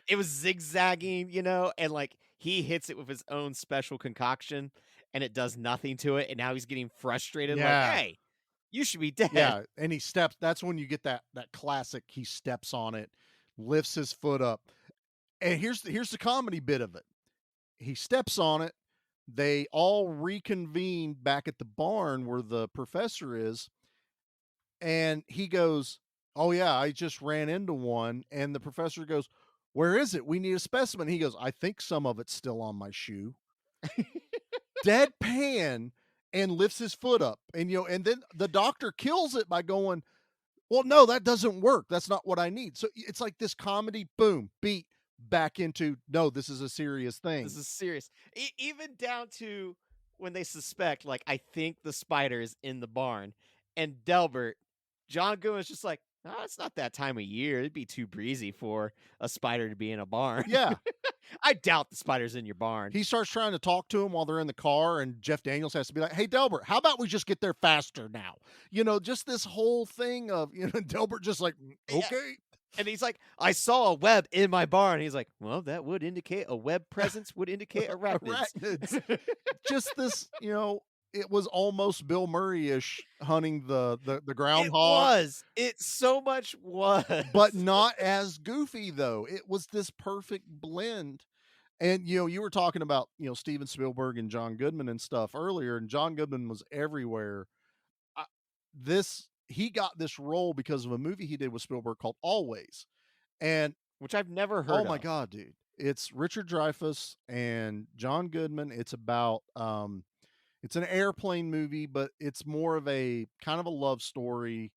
it was zigzagging, and like he hits it with his own special concoction and it does nothing to it. And now he's getting frustrated. Yeah. Like, hey, You should be dead. Yeah, and he steps. That's when you get that classic. He steps on it, lifts his foot up, and here's the comedy bit of it. He steps on it. They all reconvene back at the barn where the professor is, and he goes, "Oh yeah, I just ran into one." And the professor goes, "Where is it? We need a specimen." He goes, "I think some of it's still on my shoe." Deadpan, and lifts his foot up, and and then the doctor kills it by going, "Well, no, that doesn't work. That's not what I need." So it's like this comedy, boom, beat back into, no, this is a serious thing. This is serious. Even down to when they suspect, like, I think the spider is in the barn, and Delbert, John Goodman's just like, "Oh, it's not that time of year. It'd be too breezy for a spider to be in a barn." Yeah. I doubt the spider's in your barn. He starts trying to talk to him while they're in the car, and Jeff Daniels has to be like, "Hey, Delbert, how about we just get there faster now?" Just this whole thing of, Delbert just like, "Okay." Yeah. And he's like, "I saw a web in my barn." He's like, "Well, that would indicate a web presence would indicate arachnids." Arachnids. Just this, it was almost Bill Murray-ish hunting the groundhog. It was. It so much was. But not as goofy, though. It was this perfect blend. And, you were talking about, Steven Spielberg and John Goodman and stuff earlier, and John Goodman was everywhere. He got this role because of a movie he did with Spielberg called Always. And which I've never heard of. Oh my God, dude. It's Richard Dreyfuss and John Goodman. It's about, it's an airplane movie, but it's more of a kind of a love story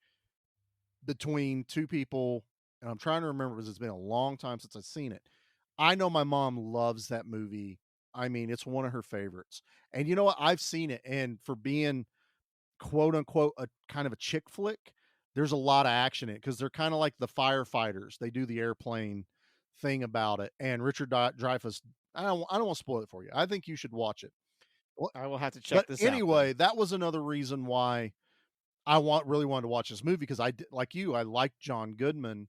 between two people. And I'm trying to remember because it's been a long time since I've seen it. I know my mom loves that movie. I mean, it's one of her favorites. And you know what? I've seen it. And for being quote unquote a kind of a chick flick, there's a lot of action in it because they're kind of like the firefighters. They do the airplane thing about it. And Richard Dreyfuss, I don't want to spoil it for you. I think you should watch it. I will have to check this out. Anyway, that was another reason why I really wanted to watch this movie, because I did, like you, I liked John Goodman,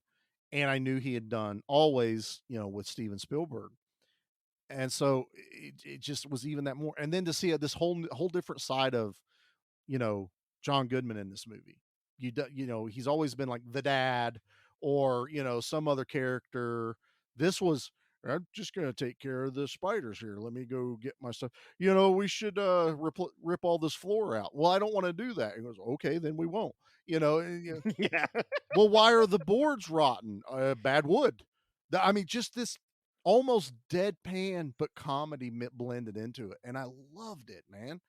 and I knew he had done Always, with Steven Spielberg. And so it just was even that more. And then to see this whole different side of, John Goodman in this movie. He's always been like the dad or, some other character. This was, "I'm just going to take care of the spiders here. Let me go get my stuff. We should rip all this floor out." "Well, I don't want to do that." He goes, "Okay, then we won't." Yeah. "Well, why are the boards rotten?" "Bad wood." I mean, just this almost deadpan, but comedy blended into it. And I loved it, man.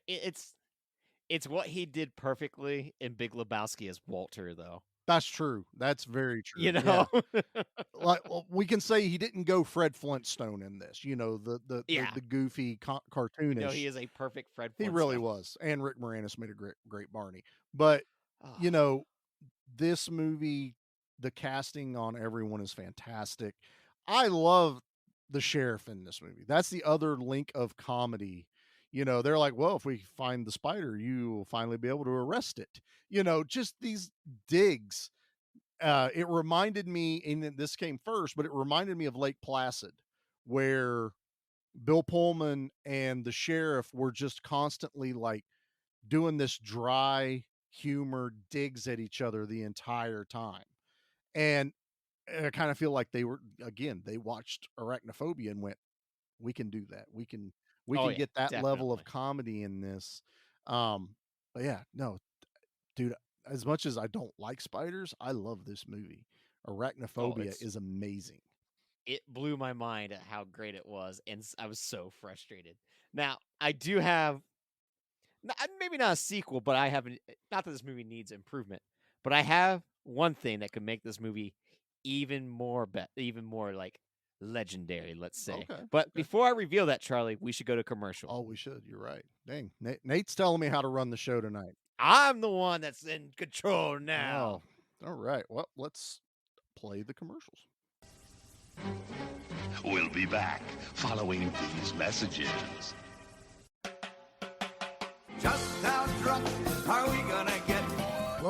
It's what he did perfectly in Big Lebowski as Walter, though. That's true. That's very true. Yeah. Well, we can say he didn't go Fred Flintstone in this, the goofy cartoonish. He is a perfect Fred He Flintstone. really was. And Rick Moranis made a great Barney. But, this movie, the casting on everyone is fantastic. I love the sheriff in this movie. That's the other link of comedy. They're like, "Well, if we find the spider, you will finally be able to arrest it." Just these digs. It reminded me, and this came first, but it reminded me of Lake Placid, where Bill Pullman and the sheriff were just constantly like doing this dry humor digs at each other the entire time. And I kind of feel like they watched Arachnophobia and went, "We can do that. We can get that level of comedy in this." But yeah, no, dude, as much as I don't like spiders, I love this movie. Arachnophobia is amazing. It blew my mind at how great it was, and I was so frustrated. Now, I do have, maybe not a sequel, but I have, not that this movie needs improvement, but I have one thing that could make this movie even more like legendary, let's say. Okay. But before I reveal that, Charlie, we should go to commercial. Oh, we should. You're right. Dang. Nate's telling me how to run the show tonight. I'm the one that's in control now. Oh, all right. Well, let's play the commercials. We'll be back following these messages. Just how drunk are we gonna get?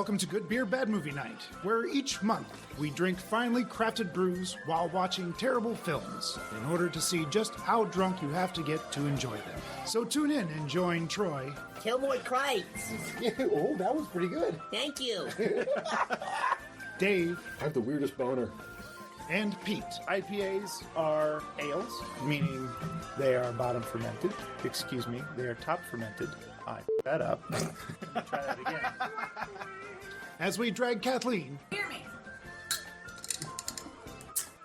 Welcome to Good Beer, Bad Movie Night, where each month we drink finely crafted brews while watching terrible films in order to see just how drunk you have to get to enjoy them. So tune in and join Troy. Killboy Kreitz. Oh, that was pretty good. Thank you. Dave. I have the weirdest boner. And Pete. IPAs are ales, meaning they are bottom fermented. Excuse me, they are top fermented. I that up. Try that again. As we drag Kathleen, Hear me.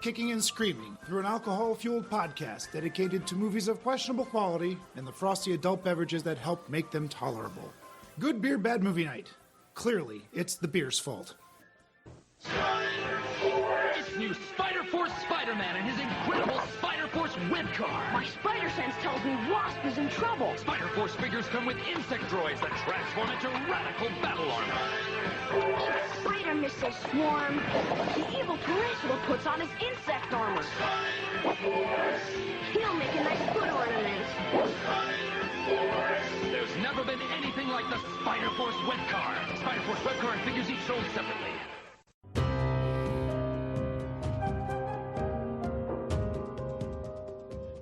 kicking and screaming through an alcohol-fueled podcast dedicated to movies of questionable quality and the frosty adult beverages that help make them tolerable. Good Beer, Bad Movie Night. Clearly, it's the beer's fault. It's new Spider Force Spider-Man and his incredible Spider Force whip car. My spider sense tells me Wasp is in trouble. Spider Force figures come with insect droids that transform into radical battle armor. Spider missile swarm. The evil tarantula puts on his insect armor. He'll make a nice foot ornament. There's never been anything like the Spider Force whip car. Spider Force whip car and figures each sold separately.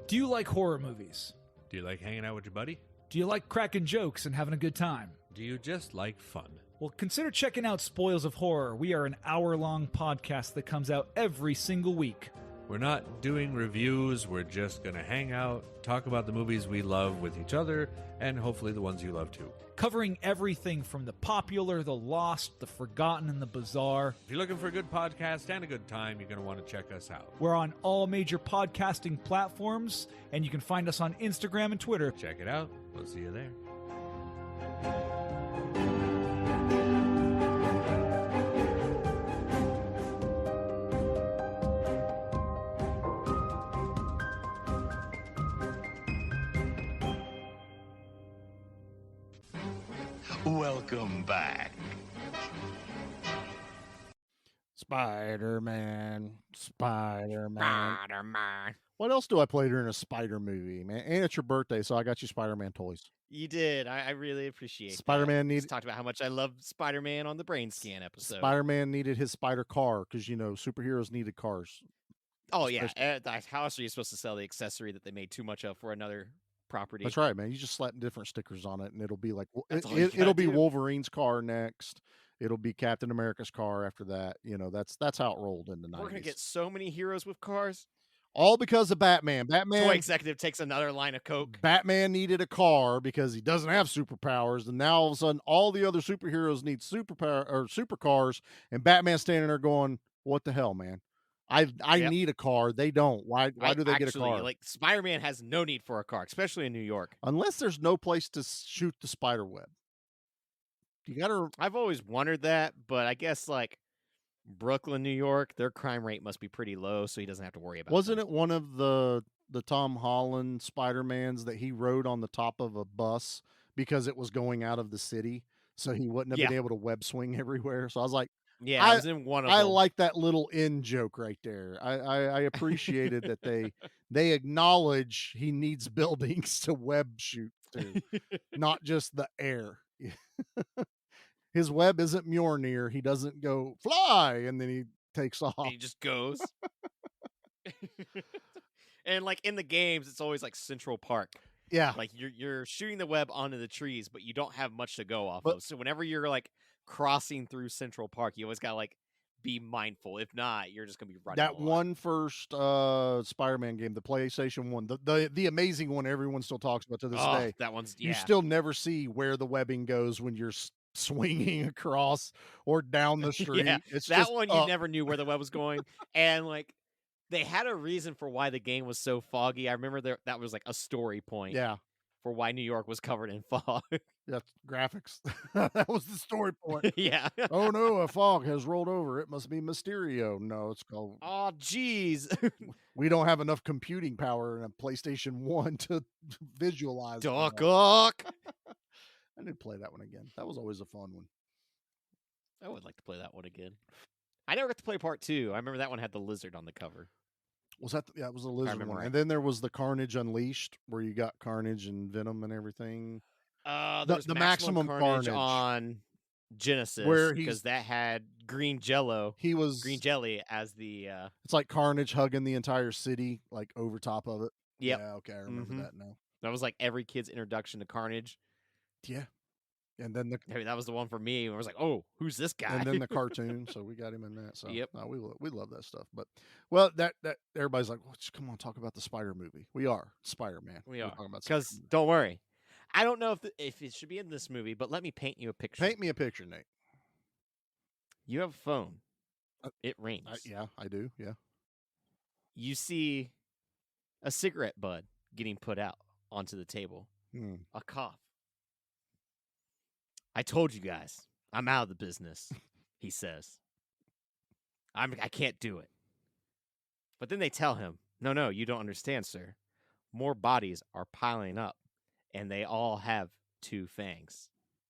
Do you like horror movies? Do you like hanging out with your buddy? Do you like cracking jokes and having a good time? Do you just like fun? Well, consider checking out Spoils of Horror. We are an hour-long podcast that comes out every single week. We're not doing reviews. We're just going to hang out, talk about the movies we love with each other, and hopefully the ones you love too. Covering everything from the popular, the lost, the forgotten, and the bizarre. If you're looking for a good podcast and a good time, you're going to want to check us out. We're on all major podcasting platforms, and you can find us on Instagram and Twitter. Check it out. We'll see you there. Welcome back. Spider-Man. Spider-Man. What else do I play during a Spider movie, man? And it's your birthday, so I got you Spider-Man toys. You did. I really appreciate Spider-Man that. Talked about how much I love Spider-Man on the Brain Scan episode. Spider-Man needed his spider car because, you know, superheroes needed cars. Oh, yeah. How else are you supposed to sell the accessory that they made too much of for another property? That's right, man. You just slap different stickers on it, and it'll be like it'll be Wolverine's car next. It'll be Captain America's car after that. You know, that's how it rolled in the 90s. We're gonna get so many heroes with cars. All because of Batman. Toy executive takes another line of coke. Batman needed a car because he doesn't have superpowers, and now all of a sudden, all the other superheroes need supercars, and Batman's standing there going, "What the hell, man? I need a car. They don't. Why do they get a car?" Like Spider-Man has no need for a car, especially in New York, unless there's no place to shoot the spider web. You gotta. I've always wondered that, but I guess like Brooklyn, New York, their crime rate must be pretty low, so he doesn't have to worry about it. Wasn't it one of the Tom Holland Spider-Mans that he rode on the top of a bus because it was going out of the city, so he wouldn't have been able to web swing everywhere? So I was like, yeah, I was in one of them. I like that little in joke right there. I appreciated that they acknowledge he needs buildings to web shoot to, not just the air. His web isn't Mjolnir. He doesn't go fly and then he takes off. He just goes. And like in the games, it's always like Central Park. Yeah, like you're shooting the web onto the trees, but you don't have much to go off of. So whenever you're like crossing through Central Park, you always gotta like be mindful. If not, you're just gonna be running. That one first Spider-Man game, the PlayStation 1, the amazing one everyone still talks about to this day. That one's You still never see where the webbing goes when you're swinging across or down the street. Yeah, it's that just one you never knew where the web was going, and like they had a reason for why the game was so foggy. I remember that was like a story point. Yeah. For why New York was covered in fog. That's graphics. That was the story point. Yeah. Oh no, a fog has rolled over. It must be Mysterio. No, it's called. Oh, geez. We don't have enough computing power in a PlayStation 1 to visualize. Duck. I need to play that one again. That was always a fun one. I would like to play that one again. I never got to play part 2. I remember that one had the lizard on the cover. Was that? Yeah, it was a lizard one. Right. And then there was the Carnage Unleashed, where you got Carnage and Venom and everything. The Maximum Carnage on Genesis, Where because he's that had green jello, he was green jelly as the it's like Carnage hugging the entire city, like over top of it. Yep. Yeah, okay, I remember that now. That was like every kid's introduction to Carnage. Yeah. And then that was the one for me. I was like, "Oh, who's this guy?" And then the cartoon, so we got him in that. So Yep. no, we love that stuff. But well, that everybody's like, well, come on, talk about the Spider movie. We are Spider-Man. We are, talking about because don't worry, I don't know if it should be in this movie, but let me paint you a picture. Paint me a picture, Nate. You have a phone. It rings. Yeah, I do. Yeah. You see a cigarette butt getting put out onto the table. A cough. I told you guys, I'm out of the business, he says. I can't do it. But then they tell him, no, you don't understand, sir. More bodies are piling up, and they all have 2 fangs.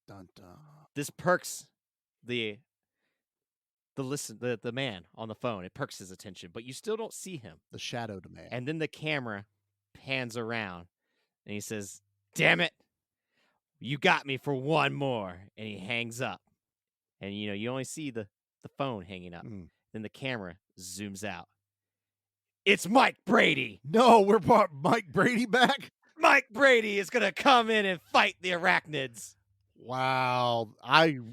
Dun, dun. This perks the man on the phone. It perks his attention, but you still don't see him. The shadowed man. And then the camera pans around, and he says, "Damn it. You got me for one more." And he hangs up. And, you only see the phone hanging up. Then the camera zooms out. It's Mike Brady. No, we're brought Mike Brady back? Mike Brady is going to come in and fight the arachnids. Wow.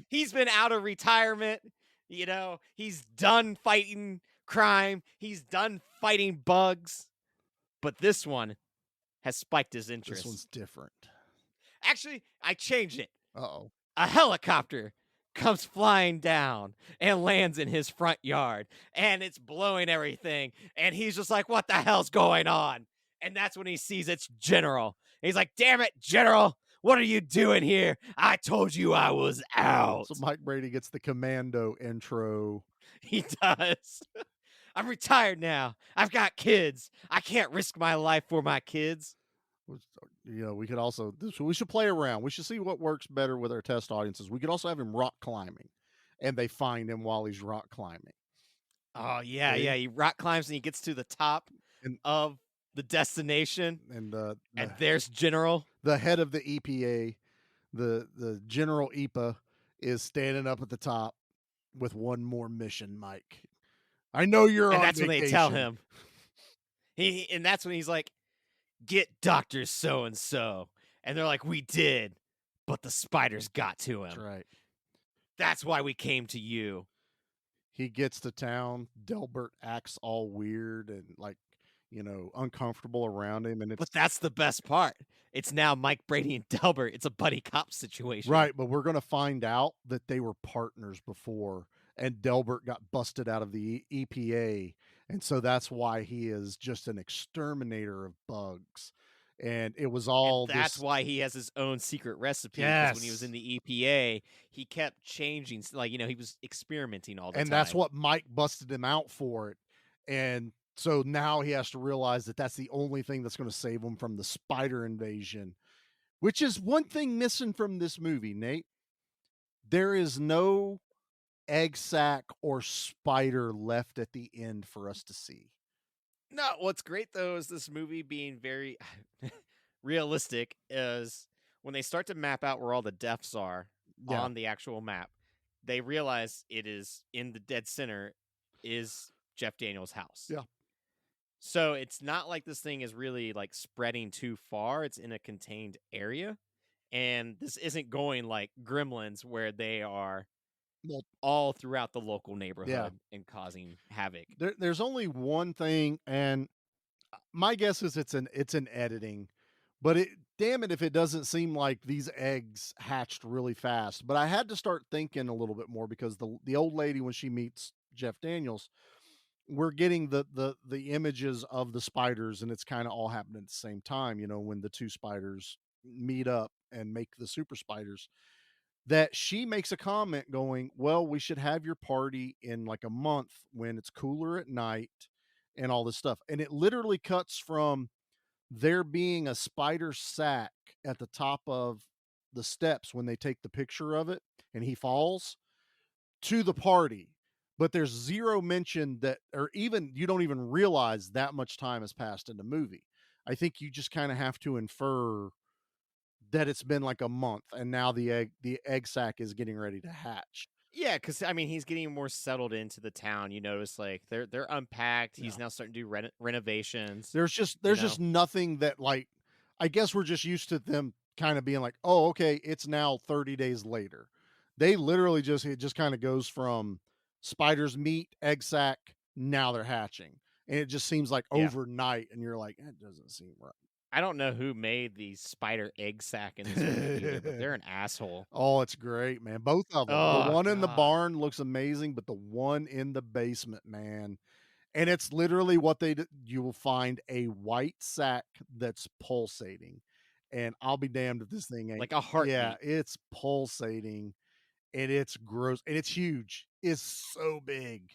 He's been out of retirement. He's done fighting crime. He's done fighting bugs. But this one has spiked his interest. This one's different. Actually, I changed it. Uh-oh. A helicopter comes flying down and lands in his front yard, and it's blowing everything. And he's just like, what the hell's going on? And that's when he sees it's General. And he's like, damn it, General. What are you doing here? I told you I was out. So Mike Brady gets the commando intro. He does. I'm retired now. I've got kids. I can't risk my life for my kids. We could also, we should play around. We should see what works better with our test audiences. We could also have him rock climbing, and they find him while he's rock climbing. Oh, yeah, yeah. He rock climbs and he gets to the top of the destination. And there's General. The head of the EPA, the General EPA, is standing up at the top with one more mission, Mike. I know you're on that's vacation. When they tell him. And that's when he's like, get Dr. So-and-so. And they're like, we did, but the spiders got to him. That's right. That's why we came to you. He gets to town. Delbert acts all weird and uncomfortable around him. But that's the best part. It's now Mike Brady and Delbert. It's a buddy cop situation. Right, but we're going to find out that they were partners before, and Delbert got busted out of the EPA. And so that's why he is just an exterminator of bugs. And it was all that's why he has his own secret recipe. Yes. Because when he was in the EPA, he kept changing. he was experimenting all the time. And that's what Mike busted him out for it. And so now he has to realize that that's the only thing that's going to save him from the spider invasion, which is one thing missing from this movie, Nate. There is no egg sac or spider left at the end for us to see. No, what's great though is this movie being very realistic is when they start to map out where all the deaths are on the actual map, they realize it is in the dead center is Jeff Daniels' house. Yeah. So it's not like this thing is really like spreading too far. It's in a contained area. And this isn't going like Gremlins where they are all throughout the local neighborhood and causing havoc. There's only one thing, and my guess is it's an editing, but damn it if it doesn't seem like these eggs hatched really fast. But I had to start thinking a little bit more because the old lady, when she meets Jeff Daniels, we're getting the images of the spiders, and it's kind of all happening at the same time, when the 2 spiders meet up and make the super spiders. That she makes a comment going, well, we should have your party in like a month when it's cooler at night and all this stuff. And it literally cuts from there being a spider sack at the top of the steps when they take the picture of it and he falls to the party. But there's zero mention that, or even you don't even realize that much time has passed in the movie. I think you just kind of have to infer that it's been like a month, and now the egg sac is getting ready to hatch. Yeah, because I mean, he's getting more settled into the town. You notice, like they're unpacked. He's now starting to do renovations. There's just nothing that, like, I guess we're just used to them kind of being like, oh, okay, it's now 30 days later. They literally it just kind of goes from spiders meet, egg sac, now they're hatching. And it just seems like overnight, and you're like, that doesn't seem right. I don't know who made the spider egg sac in this movie either, but they're an asshole. Oh, it's great, man. Both of them. Oh, the one in the God. barn looks amazing, but the one in the basement, man. And it's literally what you will find a white sac that's pulsating. And I'll be damned if this thing ain't Like a heartbeat. Yeah, it's pulsating, and it's gross, and it's huge. It's so big.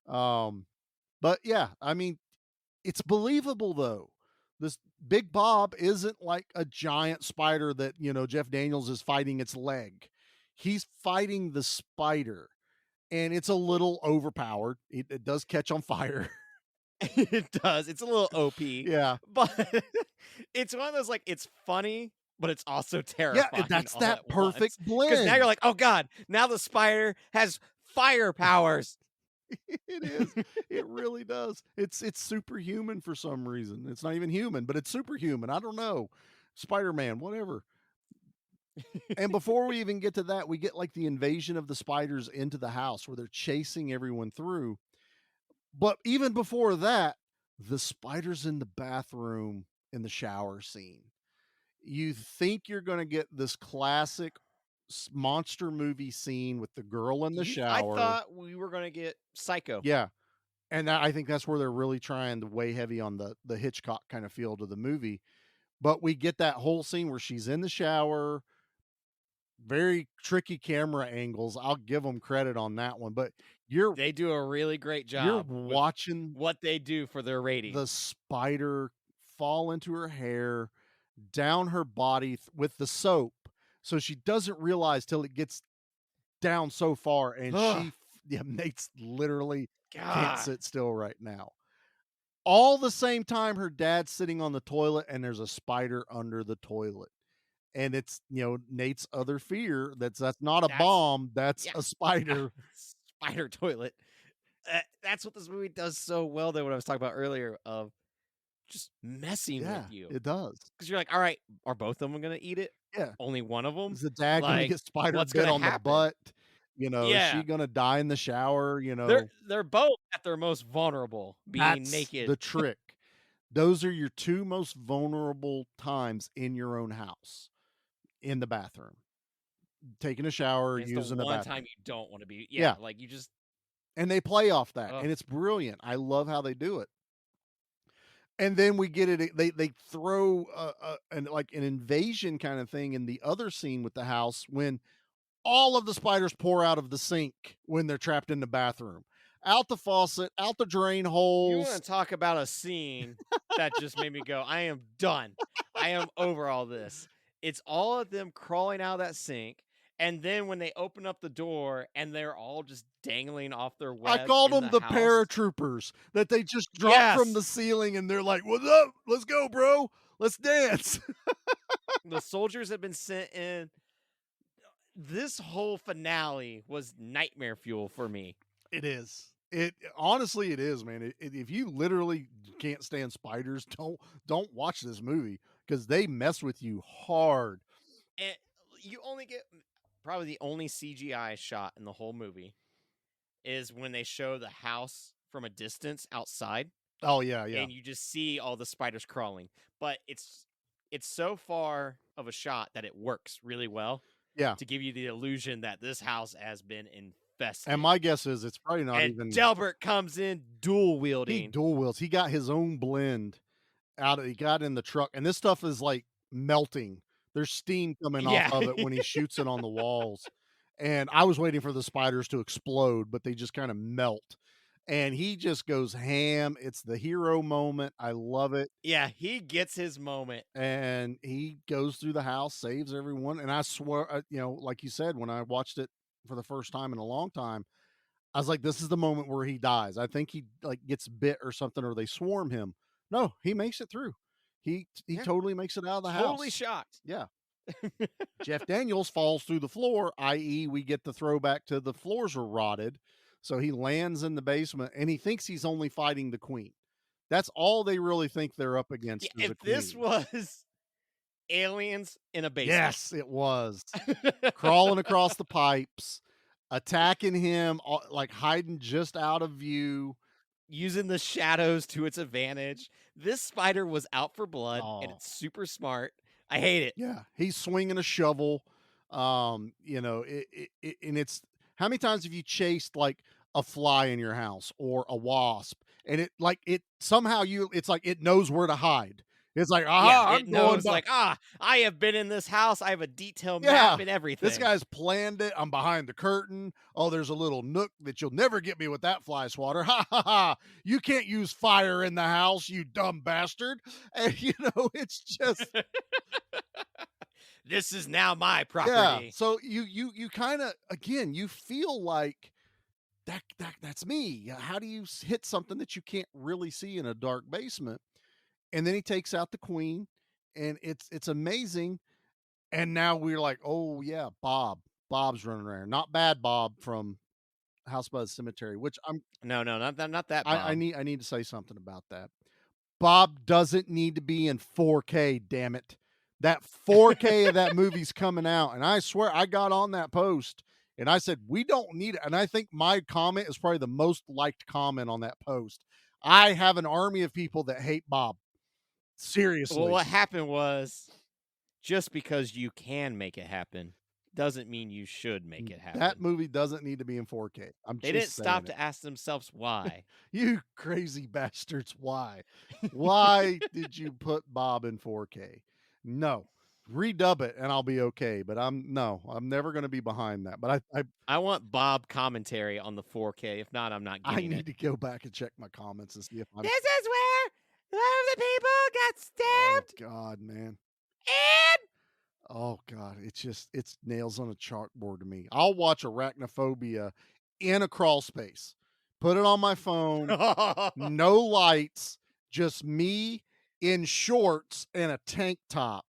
But yeah, I mean, it's believable though. This Big Bob isn't like a giant spider that, Jeff Daniels is fighting its leg. He's fighting the spider, and it's a little overpowered. It does catch on fire. It does. It's a little OP. Yeah. But it's one of those, like, it's funny, but it's also terrifying. Yeah, that's all that at perfect once. Because now blend. you're like, oh God, now the spider has fire powers. It is. It really does. It's superhuman for some reason. It's not even human, but it's superhuman. I don't know. Spider-Man, whatever. And before we even get to that, we get like the invasion of the spiders into the house where they're chasing everyone through. But even before that, the spiders in the bathroom in the shower scene. You think you're going to get this classic monster movie scene with the girl in the shower. I thought we were going to get Psycho. Yeah. And I think that's where they're really trying to weigh heavy on the Hitchcock kind of feel to the movie. But we get that whole scene where she's in the shower, very tricky camera angles. I'll give them credit on that one. But they do a really great job. You're watching what they do for their rating. The spider fall into her hair, down her body with the soap. So she doesn't realize till it gets down so far, and Nate's literally can't sit still right now. All the same time, her dad's sitting on the toilet, and there's a spider under the toilet, and it's Nate's other fear. That's not a bomb. That's a spider. Spider toilet. That's what this movie does so well. Though what I was talking about earlier of just messing with you. It does, because you're like, all right, are both of them going to eat it? Yeah. Only one of them? Is the dad going to get spider bit on the butt? Is she going to die in the shower? They're both at their most vulnerable, being naked. The trick. Those are your two most vulnerable times in your own house, in the bathroom, taking a shower, it's using the a one bathroom. time you don't want to be. Yeah. Like you just. And they play off that, and it's brilliant. I love how they do it. And then we get it. They throw an invasion kind of thing in the other scene with the house when all of the spiders pour out of the sink when they're trapped in the bathroom, out the faucet, out the drain holes. You want to talk about a scene that just made me go, I am done. I am over all this. It's all of them crawling out of that sink. And then when they open up the door and they're all just dangling off their web. I called them the house. paratroopers that they just drop from the ceiling and they're like, what's up? Let's go, bro. Let's dance. The soldiers have been sent in. This whole finale was nightmare fuel for me. It is. Honestly, it is, man. If you literally can't stand spiders, don't watch this movie because they mess with you hard. And you only get probably the only CGI shot in the whole movie is when they show the house from a distance outside. Oh yeah, yeah. And you just see all the spiders crawling. But it's so far of a shot that it works really well. Yeah. To give you the illusion that this house has been infested. And my guess is it's probably not and even. Delbert comes in dual wielding. He dual wields. He got his own blend he got in the truck, and this stuff is like melting. There's steam coming off of it when he shoots it on the walls. And I was waiting for the spiders to explode, but they just kind of melt. And he just goes ham. It's the hero moment. I love it. Yeah, he gets his moment. And he goes through the house, saves everyone. And I swear, like you said, when I watched it for the first time in a long time, I was like, this is the moment where he dies. I think he gets bit or something, or they swarm him. No, he makes it through. He totally makes it out of the house. Totally shocked. Yeah. Jeff Daniels falls through the floor, i.e., we get the throwback to the floors are rotted. So he lands in the basement and he thinks he's only fighting the queen. That's all they really think they're up against. Yeah, is a if this queen. was aliens in a basement. Yes, it was. Crawling across the pipes, attacking him, like hiding just out of view. Using the shadows to its advantage. This spider was out for blood, and Oh. it's super smart. I hate it. Yeah, he's swinging a shovel. You know, and it's how many times have you chased like a fly in your house or a wasp, and it somehow it's like it knows where to hide. It's like, Yeah, it I'm going knows like, I have been in this house. I have a detailed Yeah, map and everything. this guy's planned it. I'm behind the curtain. Oh, there's a little nook that you'll never get me with that fly swatter. Ha ha ha! You can't use fire in the house, you dumb bastard. And you know, it's just This is now my property. yeah. So you kind of again you feel like that's me. How do you hit something that you can't really see in a dark basement? And then he takes out the queen, and it's amazing. And now we're like, oh yeah, Bob's running around. Not bad Bob from House by the Cemetery, which I'm No, not that Bob. I need to say something about that. Bob doesn't need to be in 4K, damn it. That 4K of that movie's coming out. And I swear I got on that post and I said, we don't need it. And I think my comment is probably the most liked comment on that post. I have an army of people that hate Bob. Seriously. Well, what happened was just because you can make it happen doesn't mean you should make it happen. That movie doesn't need to be in 4K. They didn't stop to ask themselves why. You crazy bastards, why? Why did you put Bob in 4K? No. Redub it and I'll be okay. But I'm never going to be behind that. But I want Bob commentary on the 4K. If not, I'm not getting it. I need to go back and check my comments and see if I'm. This is where the people got stabbed. Oh God, man. And oh God, it's nails on a chalkboard to me. I'll watch Arachnophobia in a crawl space. Put it on my phone. No lights, just me in shorts and a tank top.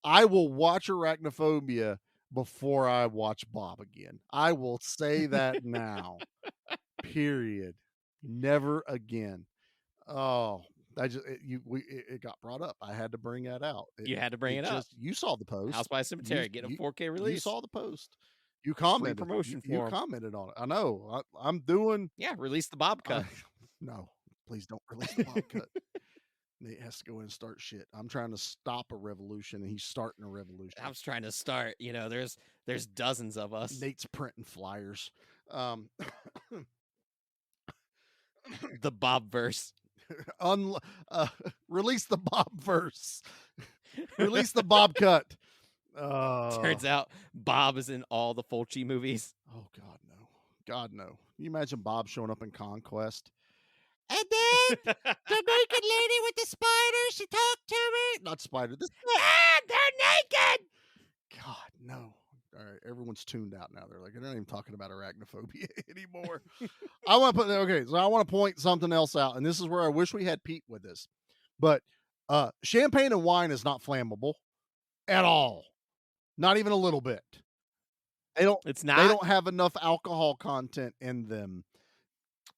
I will watch Arachnophobia before I watch Bob again. I will say that now. Period. Never again. Oh, it got brought up. I had to bring that out. You had to bring it up. You saw the post. House by the Cemetery, get a 4K release. You saw the post. You commented. Free promotion you commented on it. I know. I'm doing. Yeah, release the Bob cut. No, please don't release the Bob cut. Nate has to go in and start shit. I'm trying to stop a revolution, and he's starting a revolution. I was trying to start. You know, there's dozens of us. Nate's printing flyers. The Bob verse. Release the Bob verse. Release the Bob cut. Turns out Bob is in all the Fulci movies. Oh God, no. God, no. Can you imagine Bob showing up in Conquest? And then the naked lady with the spider, she talked to me. Not spider. They're naked. God, no. All right, everyone's tuned out now. They're like, they're not even talking about arachnophobia anymore. I want to point something else out, and this is where I wish we had Pete with us. But champagne and wine is not flammable at all. Not even a little bit. It's not. They don't have enough alcohol content in them.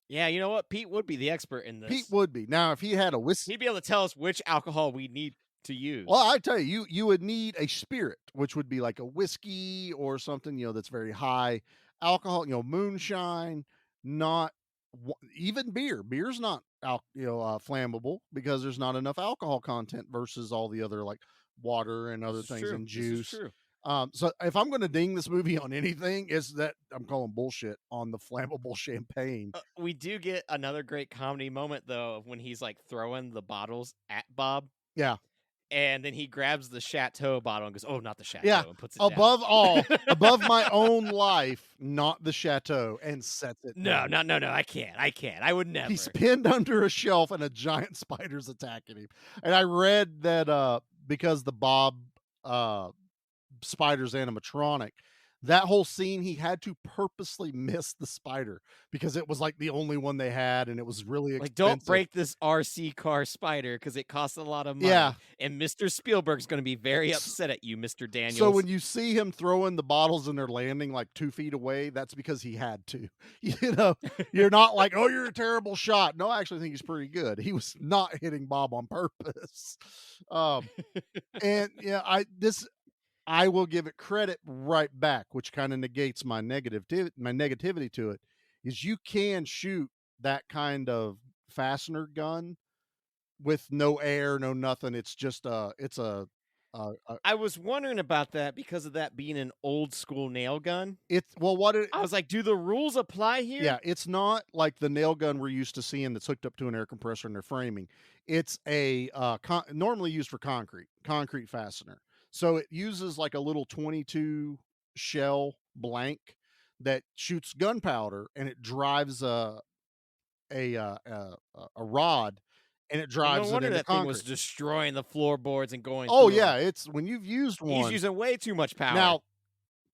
Yeah, you know what? Pete would be the expert in this. Pete would be. Now, if he had a whiskey, he'd be able to tell us which alcohol we need to use. Well, I tell you would need a spirit, which would be like a whiskey or something, that's very high alcohol, moonshine, not even beer. Beer's not flammable because there's not enough alcohol content versus all the other like water and other things and juice. This is true. So if I'm going to ding this movie on anything, it's that I'm calling bullshit on the flammable champagne. We do get another great comedy moment though when he's like throwing the bottles at Bob. Yeah. And then he grabs the Chateau bottle and goes, "Oh, not the Chateau," yeah. and puts it above down. all, above my own life, not the Chateau, and sets it down. No, I can't. I would never. He's pinned under a shelf and a giant spider's attacking him. And I read that because the Bob spider's animatronic, that whole scene, he had to purposely miss the spider because it was like the only one they had, and it was really Like, expensive. don't break this RC car spider because it costs a lot of money. Yeah. And Mr. Spielberg's going to be very upset at you, Mr. Daniels. So when you see him throwing the bottles and they're landing like 2 feet away, that's because he had to. You know, you're not like, oh, you're a terrible shot. No, I actually think he's pretty good. He was not hitting Bob on purpose. And yeah, I will give it credit right back, which kind of negates my negativity to it, is you can shoot that kind of fastener gun with no air, no nothing. It's just I was wondering about that because of that being an old school nail gun. I was like, do the rules apply here? Yeah, it's not like the nail gun we're used to seeing that's hooked up to an air compressor in their framing. It's a normally used for concrete fastener. So it uses like a little 22 shell blank that shoots gunpowder, and it drives a rod, and it drives No it wonder into that concrete. thing was destroying the floorboards and going Oh through 'em. yeah, it's when you've used one. He's using way too much power. Now,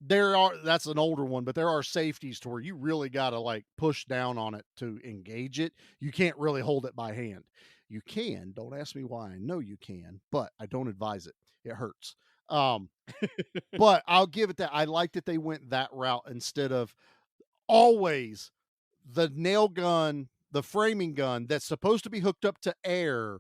that's an older one, but there are safeties to where you really got to like push down on it to engage it. You can't really hold it by hand. You can, don't ask me why. I know you can, but I don't advise it. It hurts. But I'll give it that. I like that they went that route instead of always the nail gun, the framing gun that's supposed to be hooked up to air,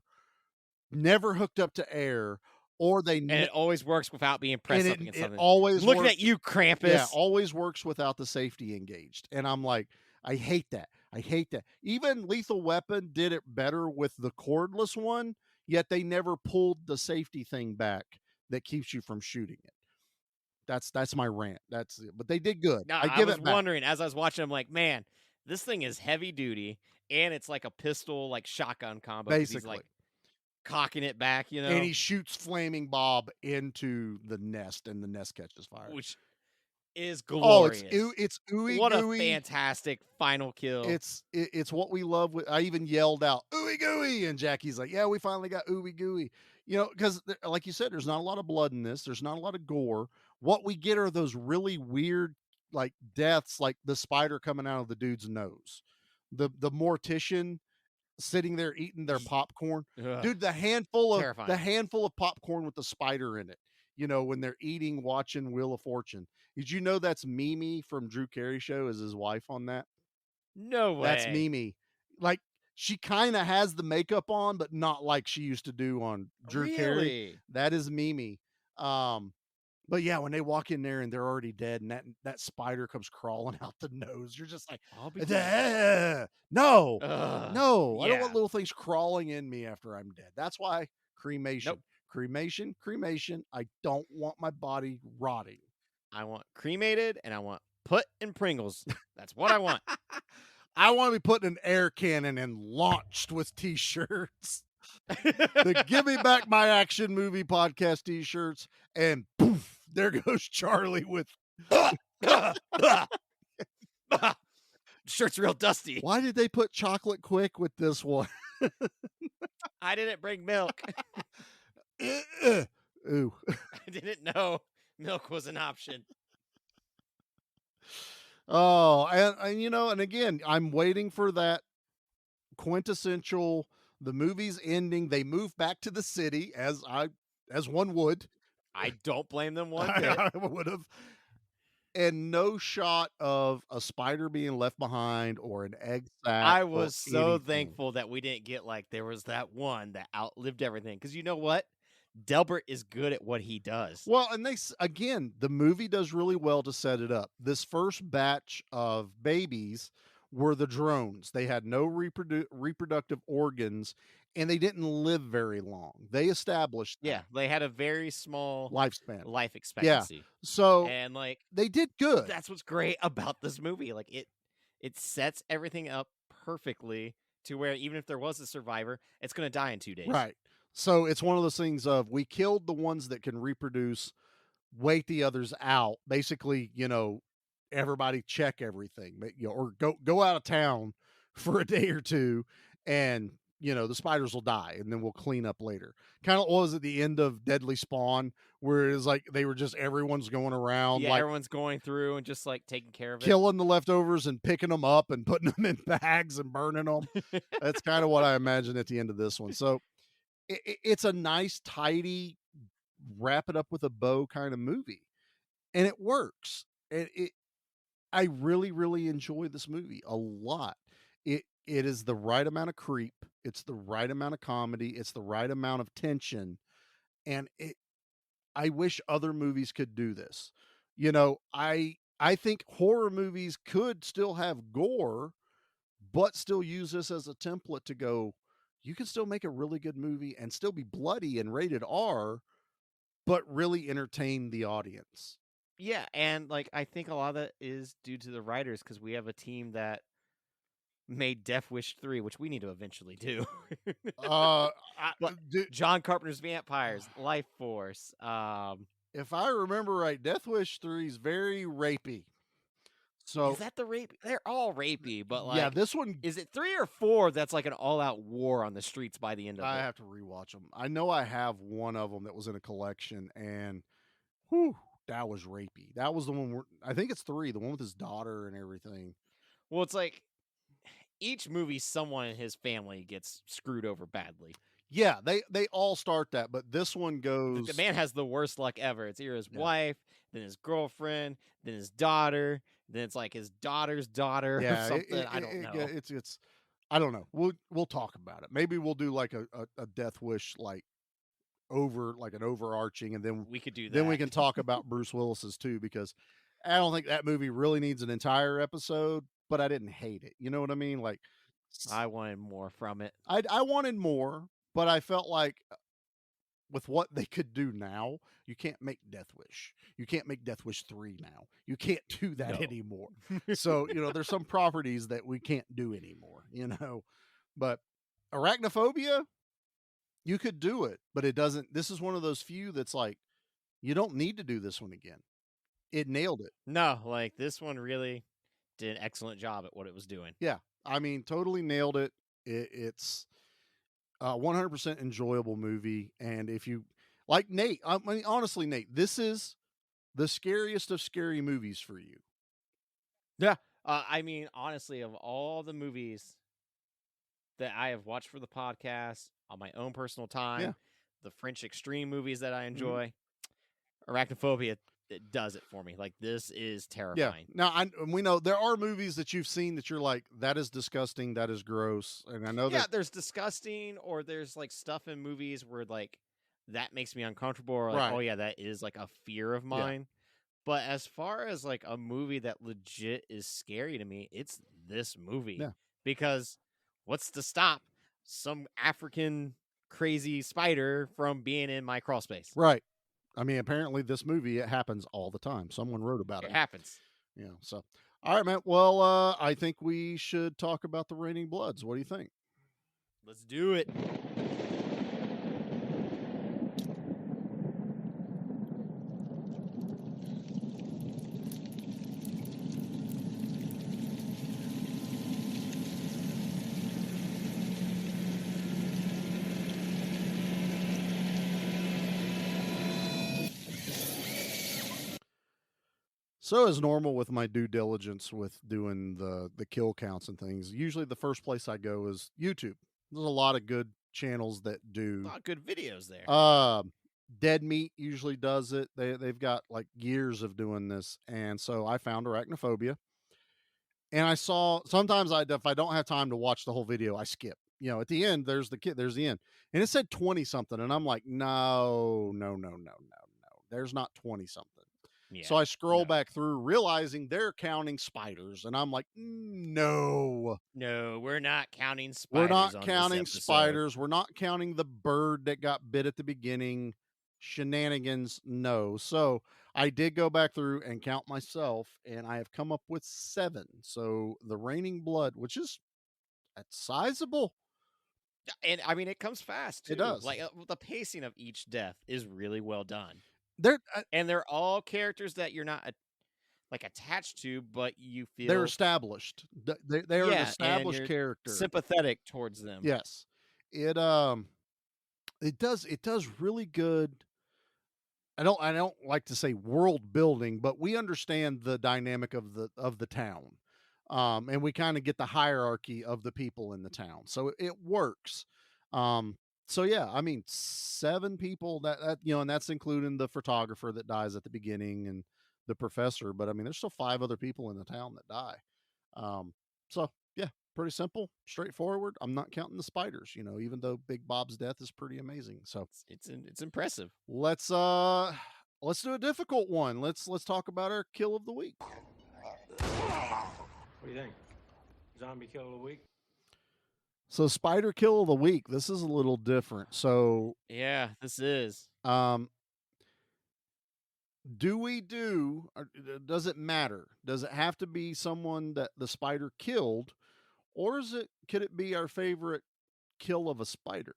never hooked up to air, or and it always works without being pressed up against it something. always Looking works, at you, Krampus. Yeah, always works without the safety engaged. And I'm like, I hate that. I hate that. Even Lethal Weapon did it better with the cordless one, yet they never pulled the safety thing back that keeps you from shooting it. That's my rant. But they did good. No, I I give was it back. wondering as I was watching, I'm like, man, this thing is heavy duty, and it's like a pistol, like shotgun combo. 'Cause he's Basically. like cocking it back, you know, And he shoots Flaming Bob into the nest, and the nest catches fire. which is Oh, glorious. it's ooey What gooey. a fantastic final kill. It's what we love. I even yelled out ooey gooey, and Jackie's like, "Yeah, we finally got ooey gooey." You know, because like you said, there's not a lot of blood in this. There's not a lot of gore. What we get are those really weird like deaths, like the spider coming out of the dude's nose, the mortician sitting there eating their popcorn. Ugh, Dude, the handful terrifying. of popcorn with the spider in it. You know, when they're eating, watching Wheel of Fortune. Did you know that's Mimi from Drew Carey Show is his wife on that? No way. That's Mimi. Like, she kind of has the makeup on, but not like she used to do on Drew Carey. Really? That is Mimi. But yeah, when they walk in there and they're already dead, and that spider comes crawling out the nose, you're just like, no, Ugh, no, I don't yeah. want little things crawling in me after I'm dead. That's why cremation, Nope. cremation. I don't want my body rotting. I want cremated, and I want put in Pringles. That's what I want. I want to be put in an air cannon and launched with t-shirts. The Give Me Back My Action Movie Podcast t-shirts, and poof, there goes Charlie with Shirt's real dusty. Why did they put chocolate quick with this one? I didn't bring milk. Ooh. I didn't know milk was an option. Oh, and you know, and again, I'm waiting for that quintessential, the movie's ending, they move back to the city as one would. I don't blame them one bit. I would have. And no shot of a spider being left behind or an egg sac. I was so anything. thankful that we didn't get like there was that one that outlived everything. Because you know what? Delbert is good at what he does. Well, and again, the movie does really well to set it up. This first batch of babies were the drones. They had no reproductive organs, and they didn't live very long. They established that. Yeah, they had a very small lifespan, life expectancy. Yeah, so and like they did good. That's what's great about this movie. Like it sets everything up perfectly to where even if there was a survivor, it's going to die in 2 days. Right. So it's one of those things of we killed the ones that can reproduce, wait the others out. Basically, you know, everybody check everything, or go out of town for a day or two and the spiders will die and then we'll clean up later. Kind of was at the end of Deadly Spawn, where it's like they were just everyone's going around, Yeah, like everyone's going through and just like taking care of it. killing the leftovers and picking them up and putting them in bags and burning them. That's kind of what I imagine at the end of this one. So it's a nice, tidy, wrap it up with a bow kind of movie, and it works. I really, really enjoy this movie a lot. It is the right amount of creep. It's the right amount of comedy. It's the right amount of tension, and I wish other movies could do this. I think horror movies could still have gore, but still use this as a template to go. You can still make a really good movie and still be bloody and rated R, but really entertain the audience. Yeah, and like I think a lot of that is due to the writers, because we have a team that made Death Wish 3, which we need to eventually do. John Carpenter's Vampires, Life Force. If I remember right, Death Wish 3 is very rapey. So is that the rape? They're all rapey, but like, yeah, this one, is it 3 or 4 that's like an all-out war on the streets by the end of it? I have to rewatch them. I know I have one of them that was in a collection, and whew, that was rapey. That was the one where, I think it's 3, the one with his daughter and everything. Well, it's like each movie, someone in his family gets screwed over badly. Yeah, they all start that, but this one goes. The man has the worst luck ever. It's either his wife, then his girlfriend, then his daughter, then it's like his daughter's daughter or something. I don't know. It's I don't know. We'll talk about it. Maybe we'll do like a Death Wish like an overarching, and then we could do that. Then we can talk about Bruce Willis's too, because I don't think that movie really needs an entire episode, but I didn't hate it. You know what I mean? Like I wanted more from it. I wanted more, but I felt like with what they could do now, you can't make Death Wish. You can't make Death Wish 3 now. You can't do that anymore. So, there's some properties that we can't do anymore, But Arachnophobia, you could do it, but it doesn't. This is one of those few that's like, you don't need to do this one again. It nailed it. No, like this one really did an excellent job at what it was doing. Yeah. I mean, totally nailed it. It's 100% enjoyable movie. And if you like Nate, I mean, honestly, Nate, this is the scariest of scary movies for you. Yeah. I mean, honestly, of all the movies that I have watched for the podcast on my own personal time, the French extreme movies that I enjoy, Arachnophobia, it does it for me. Like, this is terrifying. Yeah. Now, we know there are movies that you've seen that you're like, that is disgusting, that is gross. And I know that there's disgusting, or there's like stuff in movies where like that makes me uncomfortable, or like, oh yeah, that is like a fear of mine. But as far as like a movie that legit is scary to me, it's this movie. Yeah. Because what's to stop some African crazy spider from being in my crawl space? Right. I mean, apparently this movie, it happens all the time. Someone wrote about it. It happens. Yeah. So, all right, man. Well, I think we should talk about the Raining Bloods. What do you think? Let's do it. So as normal with my due diligence with doing the kill counts and things, usually the first place I go is YouTube. There's a lot of good channels that do a lot of good videos there. Dead Meat usually does it. They've got like years of doing this, and so I found Arachnophobia. And I saw sometimes if I don't have time to watch the whole video, I skip. At the end, there's the end, and it said 20 something, and I'm like, no. There's not 20 something. Yeah, so I scroll back through, realizing they're counting spiders, and I'm like, no, we're not counting spiders. We're not counting spiders. We're not counting the bird that got bit at the beginning. Shenanigans, no. So I did go back through and count myself, and I have come up with 7. So the Raining Blood, which is sizable. And I mean, it comes fast too. It does. Like the pacing of each death is really well done. They're all characters that you're not like attached to, but you feel they're established. They are an established character. Sympathetic towards them. Yes. It does really good. I don't like to say world building, but we understand the dynamic of the town. And we kind of get the hierarchy of the people in the town. So it works. Um, so yeah, I mean, 7 people and that's including the photographer that dies at the beginning and the professor, but I mean, there's still 5 other people in the town that die. So yeah, pretty simple, straightforward. I'm not counting the spiders, even though Big Bob's death is pretty amazing. So it's impressive. let's do a difficult one. Let's talk about our kill of the week. What do you think? Zombie kill of the week? So spider kill of the week. This is a little different. So yeah, this is. Does it matter? Does it have to be someone that the spider killed, or could it be our favorite kill of a spider?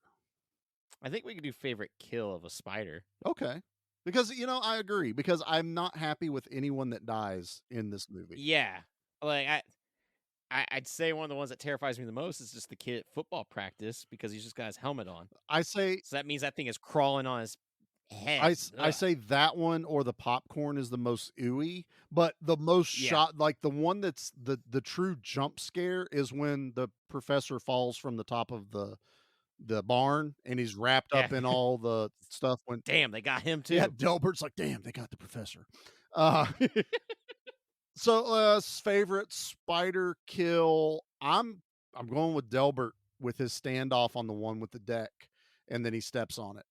I think we could do favorite kill of a spider. Okay. Because I agree, because I'm not happy with anyone that dies in this movie. Yeah. Like I'd say one of the ones that terrifies me the most is just the kid at football practice because he's just got his helmet on. So that means that thing is crawling on his head. I say that one or the popcorn is the most ooey, but the most shot, like the one that's the true jump scare is when the professor falls from the top of the barn and he's wrapped up in all the stuff. Damn, they got him too. Yeah, Delbert's like, damn, they got the professor. So favorite spider kill, I'm going with Delbert with his standoff on the one with the deck, and then he steps on it.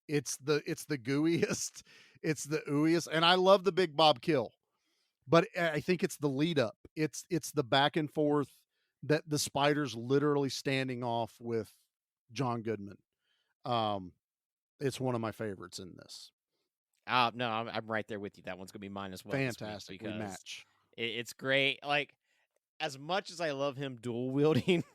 It's the gooeyest, it's the ooeyest, and I love the Big Bob kill, but I think it's the lead up. It's the back and forth that the spider's literally standing off with John Goodman. It's one of my favorites in this. No, I'm right there with you. That one's gonna be mine as well. Fantastic. We match. It's great. Like, as much as I love him dual wielding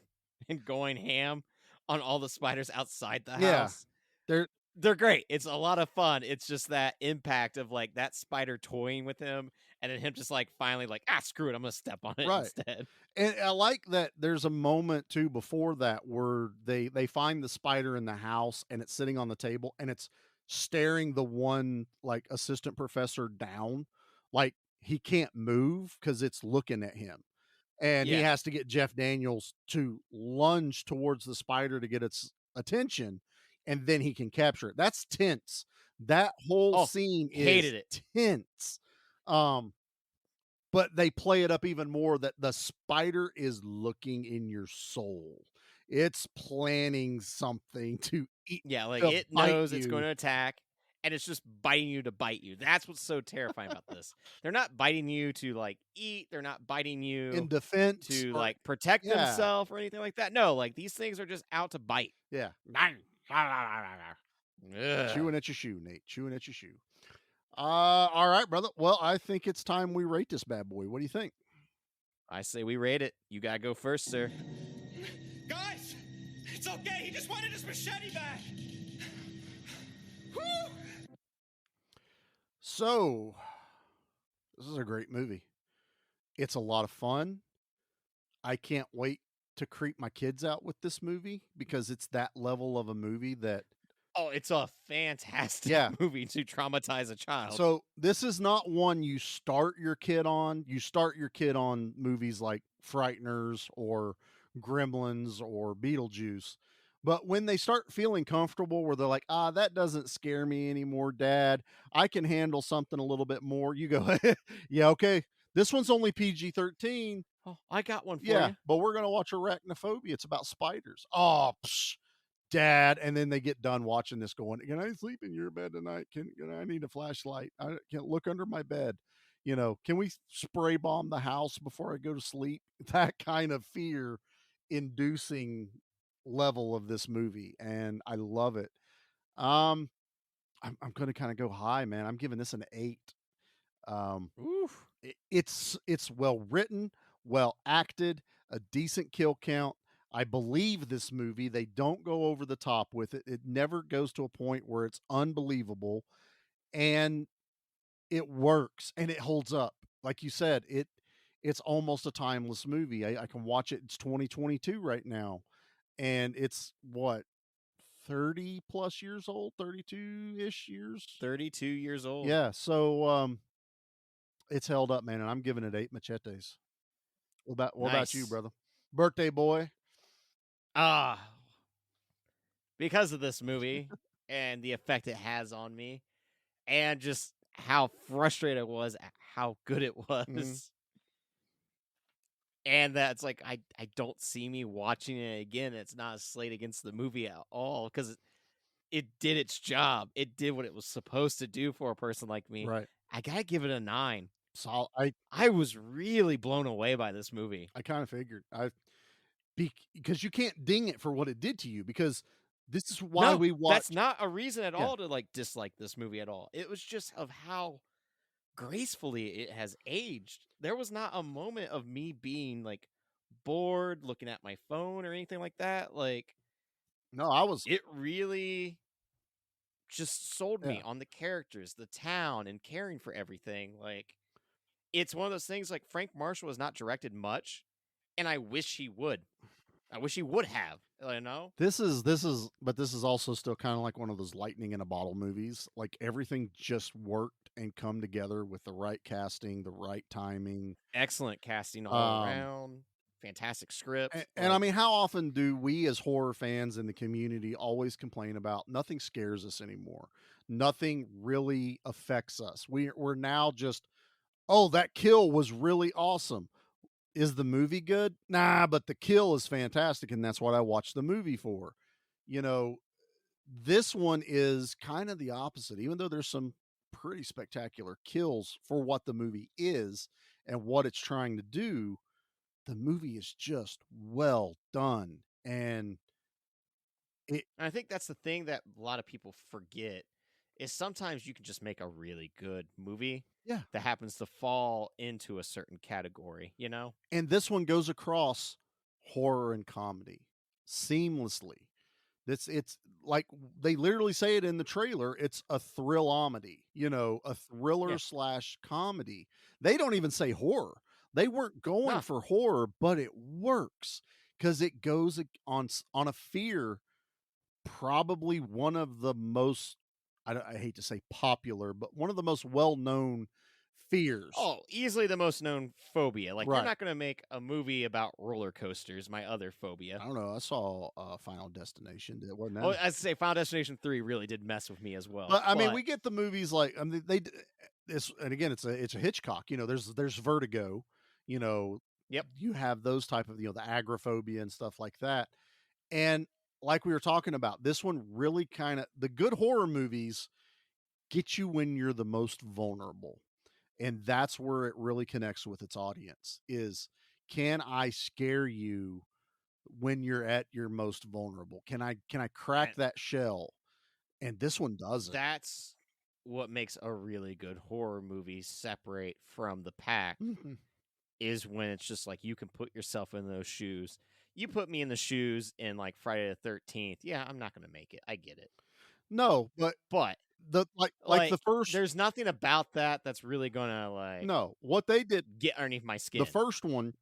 and going ham on all the spiders outside the house, they're great. It's a lot of fun. It's just that impact of like that spider toying with him, and then him just like finally like, screw it, I'm gonna step on it instead. And I like that there's a moment too before that where they find the spider in the house and it's sitting on the table and it's staring the one like assistant professor down, like he can't move because it's looking at him, and he has to get Jeff Daniels to lunge towards the spider to get its attention, and then he can capture it. That's tense. That whole scene is tense. But they play it up even more that the spider is looking in your soul. It's planning something to eat. Yeah, like it knows it's going to attack, and it's just biting you to bite you. That's what's so terrifying about this. They're not biting you to like eat. They're not biting you in defense to like protect themselves or anything like that. No, like these things are just out to bite. Yeah. Chewing at your shoe, Nate. Chewing at your shoe. All right, brother. Well, I think it's time we rate this bad boy. What do you think? I say we rate it. You gotta go first, sir. Guys, it's okay. He just wanted his machete back. Whew. So, this is a great movie. It's a lot of fun. I can't wait to creep my kids out with this movie because it's that level of a movie that... Oh, it's a fantastic movie to traumatize a child. So this is not one you start your kid on. You start your kid on movies like Frighteners or Gremlins or Beetlejuice. But when they start feeling comfortable where they're like, that doesn't scare me anymore, Dad. I can handle something a little bit more. You go, yeah, okay. This one's only PG-13. Oh, I got one for you. But we're going to watch Arachnophobia. It's about spiders. Oh, Dad. And then they get done watching this going, can I sleep in your bed tonight? Can I need a flashlight? I can't look under my bed. Can we spray bomb the house before I go to sleep? That kind of fear inducing level of this movie. And I love it. I'm going to kind of go high, man. I'm giving this an 8. It's well written, well acted, a decent kill count. I believe this movie. They don't go over the top with it. It never goes to a point where it's unbelievable, and it works and it holds up. Like you said, it's almost a timeless movie. I can watch it. It's 2022 right now, and it's what 30 plus years old, 32-ish years. 32 years old. Yeah, so it's held up, man, and I'm giving it 8 machetes. What about you, Nice. brother? Birthday boy. Because of this movie and the effect it has on me, and just how frustrated I was at how good it was. And that's like I don't see me watching it again. It's not a slate against the movie at all because it did its job. It did what it was supposed to do for a person like me. Right. I gotta give it a 9. So I was really blown away by this movie. I kind of figured because you can't ding it for what it did to you, because this is why we watch. That's not a reason at all to like dislike this movie at all. It was just of how gracefully it has aged. There was not a moment of me being like bored, looking at my phone or anything like that. Like, no, I was. It really just sold me on the characters, the town, and caring for everything. Like, it's one of those things. Like, Frank Marshall has not directed much, and I wish he would. I wish he would have. You know, This is, but this is also still kind of like one of those lightning in a bottle movies. Like, everything just worked and come together with the right casting, the right timing. Excellent casting all around. Fantastic script. And I mean, how often do we as horror fans in the community always complain about nothing scares us anymore? Nothing really affects us. We're now just, oh, that kill was really awesome. Is the movie good? Nah, but the kill is fantastic, and that's what I watched the movie for. You know, this one is kind of the opposite, even though there's some pretty spectacular kills for what the movie is and what it's trying to do. The movie is just well done. And I think that's the thing that a lot of people forget is sometimes you can just make a really good movie that happens to fall into a certain category, you know? And this one goes across horror and comedy seamlessly. It's like they literally say it in the trailer. It's a thrill-omedy, you know, a thriller / comedy. They don't even say horror. They weren't going for horror, but it works because it goes on a fear, probably one of the most, I hate to say popular, but one of the most well-known fears. Oh, easily the most known phobia. Like, you're not going to make a movie about roller coasters, my other phobia. I don't know. I saw Final Destination. It wasn't that. Oh, I'd say Final Destination 3 really did mess with me as well. But I mean, we get the movies like, I mean, this, and again, it's a Hitchcock. You know, there's Vertigo. You know, you have those type of, you know, the agoraphobia and stuff like that. And like we were talking about, this one really kind of, the good horror movies get you when you're the most vulnerable. And that's where it really connects with its audience is, can I scare you when you're at your most vulnerable? Can I crack that shell? And this one does it. That's what makes a really good horror movie separate from the pack is when it's just like you can put yourself in those shoes. You put me in the shoes in like Friday the 13th. Yeah, I'm not going to make it. I get it. No, but the like the first, there's nothing about that that's really gonna like no, what they did get underneath my skin. The first one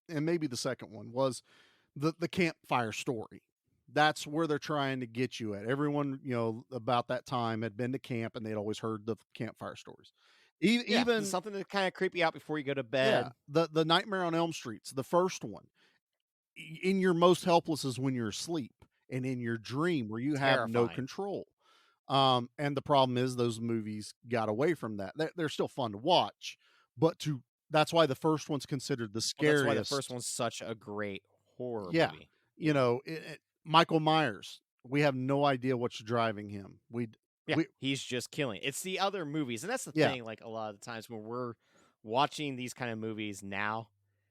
and maybe the second one was the campfire story. That's where they're trying to get you at. Everyone, you know, about that time had been to camp and they'd always heard the campfire stories. Even something to kind of creep you out before you go to bed. The Nightmare on Elm Street's the first one. In your most helpless is when you're asleep and in your dream where you have no control. And the problem is those movies got away from that. They're still fun to watch, but that's why the first one's considered the scariest. That's why the first one's such a great horror movie. You know, Michael Myers, we have no idea what's driving him. He's just killing. It's the other movies. And that's the thing, like a lot of the times when we're watching these kind of movies now,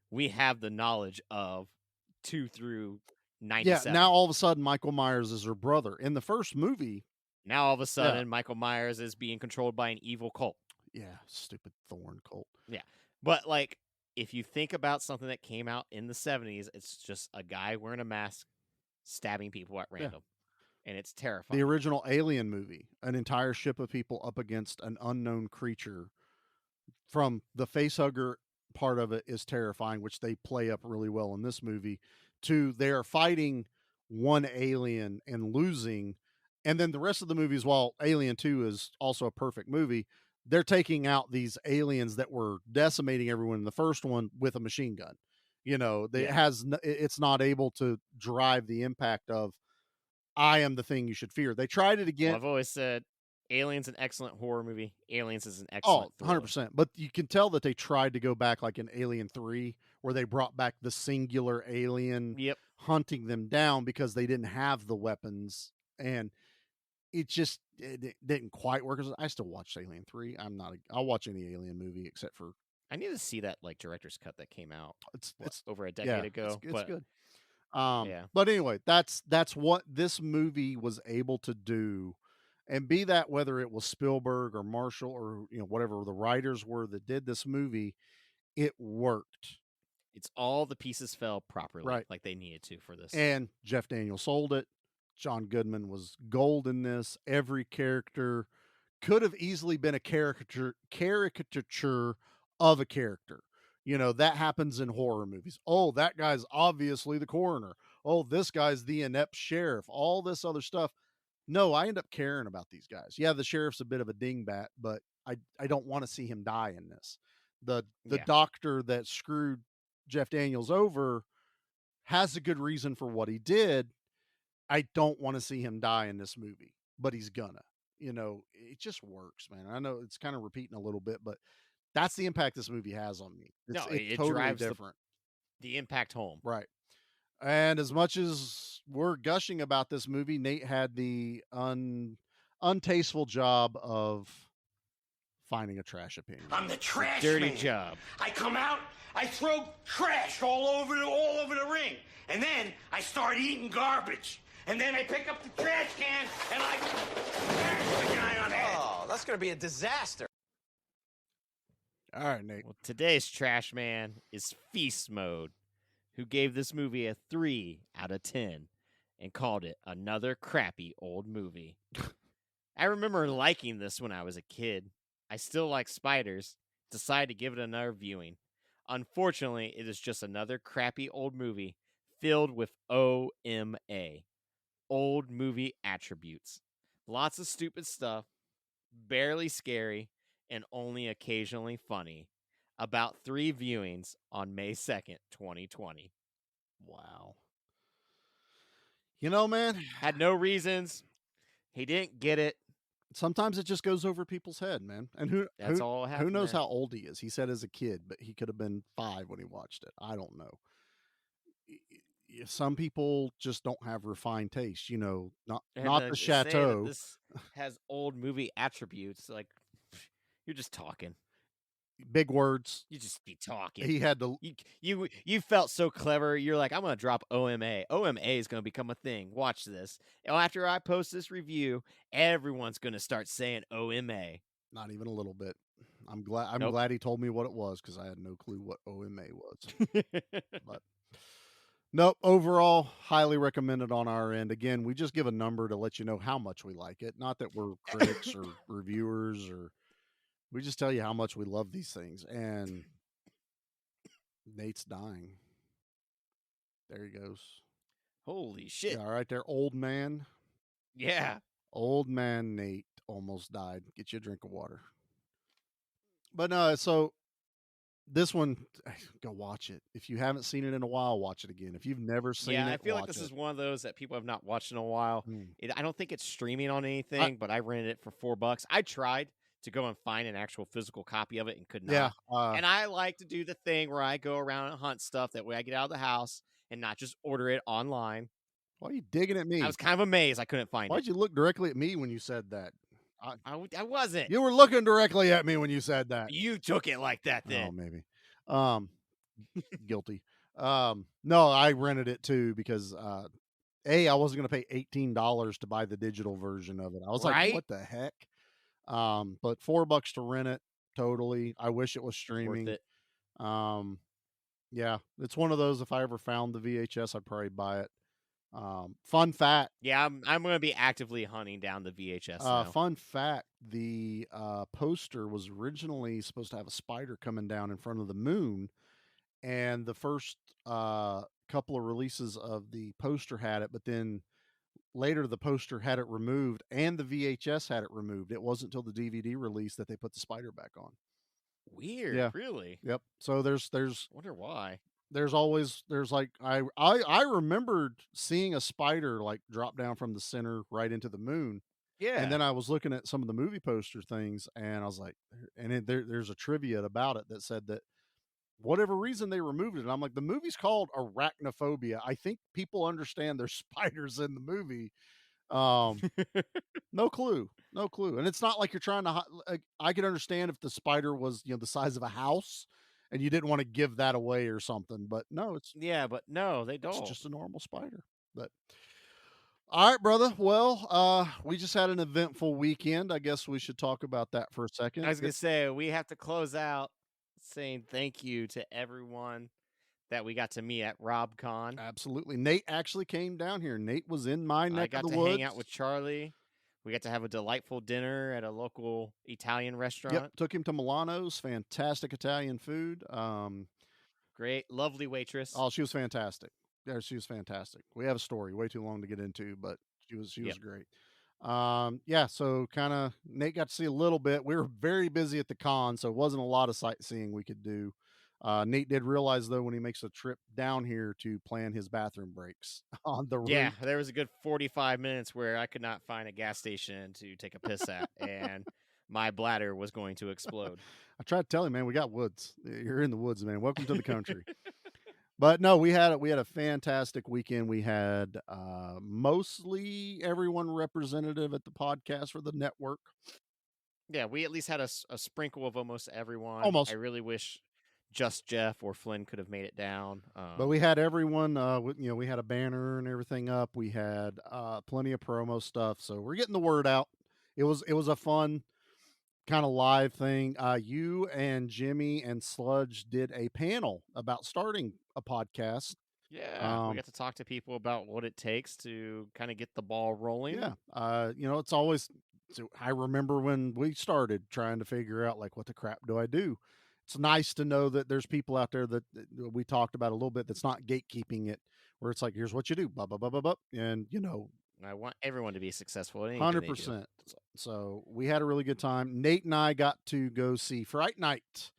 we have the knowledge of 2 through 97. Yeah, now all of a sudden Michael Myers is her brother. In the first movie, now all of a sudden Michael Myers is being controlled by an evil cult. Yeah, stupid Thorn cult. Yeah. But like, if you think about something that came out in the 70s, it's just a guy wearing a mask stabbing people at random. And it's terrifying. The original Alien movie, an entire ship of people up against an unknown creature. From the facehugger part of it is terrifying, which they play up really well in this movie, to they're fighting one alien and losing. And then the rest of the movies, while Alien 2 is also a perfect movie, they're taking out these aliens that were decimating everyone in the first one with a machine gun. It's not able to drive the impact of I am the thing you should fear. They tried it again. Well, I've always said Alien's an excellent horror movie. Aliens is an Oh, excellent thriller. 100%. But you can tell that they tried to go back like in Alien 3, where they brought back the singular alien hunting them down because they didn't have the weapons. And it didn't quite work. I still watch Alien 3. I'll watch any Alien movie except for. I need to see that like director's cut that came out. It's over a decade ago. It's but, good. Yeah. But anyway, that's what this movie was able to do, and be that whether it was Spielberg or Marshall or whatever the writers were that did this movie, it worked. It's all the pieces fell properly, Right, like they needed to for this. And Jeff Daniels sold it. John Goodman was gold in this. Every character could have easily been a caricature of a character. That happens in horror movies. Oh, that guy's obviously the coroner. Oh, this guy's the inept sheriff. All this other stuff. No, I end up caring about these guys. Yeah, the sheriff's a bit of a dingbat, but I don't want to see him die in this. The doctor that screwed Jeff Daniels over has a good reason for what he did. I don't want to see him die in this movie, but he's gonna. It just works, man. I know it's kind of repeating a little bit, but that's the impact this movie has on me. It's totally drives different. The impact home. Right. And as much as we're gushing about this movie, Nate had the untasteful job of finding a trash opinion. I'm the trash dirty man. Job. I come out, I throw trash all over the ring, and then I start eating garbage. And then I pick up the trash can and I smash the guy on the head. Oh, that's going to be a disaster. All right, Nate. Well, today's trash man is Feast Mode, who gave this movie a 3 out of 10 and called it another crappy old movie. I remember liking this when I was a kid. I still like spiders. Decided to give it another viewing. Unfortunately, it is just another crappy old movie filled with OMA. Old movie attributes. Lots of stupid stuff, barely scary, and only occasionally funny. About 3 viewings on May 2nd, 2020. Wow. Man. Had no reasons. He didn't get it. Sometimes it just goes over people's head, man. And who knows how old he is? He said as a kid, but he could have been 5 when he watched it. I don't know. Some people just don't have refined taste, not the chateau. This has old movie attributes. Like, you're just talking. Big words. You just be talking. He had to. You felt so clever. You're like, I'm gonna drop OMA. OMA is gonna become a thing. Watch this. After I post this review, everyone's gonna start saying OMA. Not even a little bit. I'm glad he told me what it was because I had no clue what OMA was. But nope. Overall, highly recommended on our end. Again, we just give a number to let you know how much we like it. Not that we're critics or reviewers or. We just tell you how much we love these things. And Nate's dying. There he goes. Holy shit. Yeah, all right there, old man. Yeah. Old man Nate almost died. Get you a drink of water. But no, so this one, go watch it. If you haven't seen it in a while, watch it again. If you've never seen it, I feel like this is one of those that people have not watched in a while. I don't think it's streaming on anything, but I rented it for $4. I tried to go and find an actual physical copy of it and could not. Yeah, and I like to do the thing where I go around and hunt stuff. That way I get out of the house and not just order it online. Why are you digging at me? I was kind of amazed I couldn't find it. Why'd you look directly at me when you said that? I wasn't. You were looking directly at me when you said that. You took it like that then. Oh, maybe. Guilty. No, I rented it too because I wasn't going to pay $18 to buy the digital version of it. I was like, what the heck? But $4 to rent it. Totally. I wish it was streaming. Worth it. Yeah, it's one of those. If I ever found the VHS, I'd probably buy it. Fun fact. Yeah, I'm going to be actively hunting down the VHS now. Fun fact. The poster was originally supposed to have a spider coming down in front of the moon. And the first couple of releases of the poster had it, but then later the poster had it removed and the VHS had it removed. It wasn't until the DVD release that they put the spider back on. Weird, Yeah. really. Yep. So there's Wonder why. there's like I remembered seeing a spider like drop down from the center right into the moon. Yeah. And then I was looking at some of the movie poster things, and I was like, and there's a trivia about it that said that whatever reason they removed it. And I'm like, the movie's called Arachnophobia. I think people understand there's spiders in the movie. No clue, no clue. And it's not like you're trying to. Like, I could understand if the spider was the size of a house, and you didn't want to give that away or something. But no, it's Yeah, but no, they don't. it's just a normal spider. But all right, brother. Well, we just had an eventful weekend. I guess we should talk about that for a second. I was gonna say we have to close out saying thank you to everyone that we got to meet at RobCon. Absolutely. Nate actually came down here. Nate was in my I neck got of to the woods. hang out with Charlie. We got to have a delightful dinner at a local Italian restaurant. Yep, took him to Milano's. Fantastic Italian food. Great, lovely waitress. Oh, she was fantastic. Yeah, she was fantastic. We have a story, way too long to get into, but she was great. Yeah, so kind of Nate got to see a little bit. We were very busy at the con, so it wasn't a lot of sightseeing we could do. Nate did realize though when he makes a trip down here to plan his bathroom breaks on the route. Yeah, there was a good 45 minutes where I could not find a gas station to take a piss at, and my bladder was going to explode. I tried to tell him, man, we got woods. You're in the woods, man. Welcome to the country. But no, we had a fantastic weekend. We had mostly everyone representative at the podcast for the network. Yeah, we at least had a sprinkle of almost everyone. Almost. I really wish just Jeff or Flynn could have made it down. But we had everyone, we had a banner and everything up. We had plenty of promo stuff. So we're getting the word out. It was a fun kind of live thing. You and Jimmy and Sludge did a panel about starting a podcast. Yeah, we got to talk to people about what it takes to kind of get the ball rolling. Yeah. It's always, I remember when we started trying to figure out like, what the crap do I do? It's nice to know that there's people out there that we talked about a little bit that's not gatekeeping it, where it's like, here's what you do, blah, blah, blah, blah, blah. And, I want everyone to be successful. 100%. So we had a really good time. Nate and I got to go see Fright Night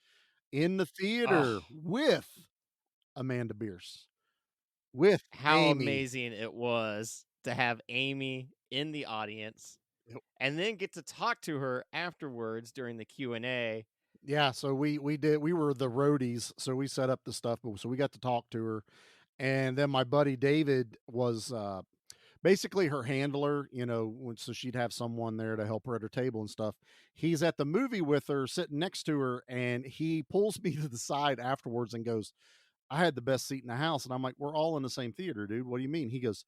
in the theater with Amanda Bierce. With how Amy. amazing it was to have Amy in the audience and then get to talk to her afterwards during the Q&A. Yeah, so we were the roadies, so we set up the stuff, so we got to talk to her. And then my buddy David was basically her handler, so she'd have someone there to help her at her table and stuff. He's at the movie with her, sitting next to her, and he pulls me to the side afterwards and goes, I had the best seat in the house. And I'm like, we're all in the same theater, dude. What do you mean? He goes,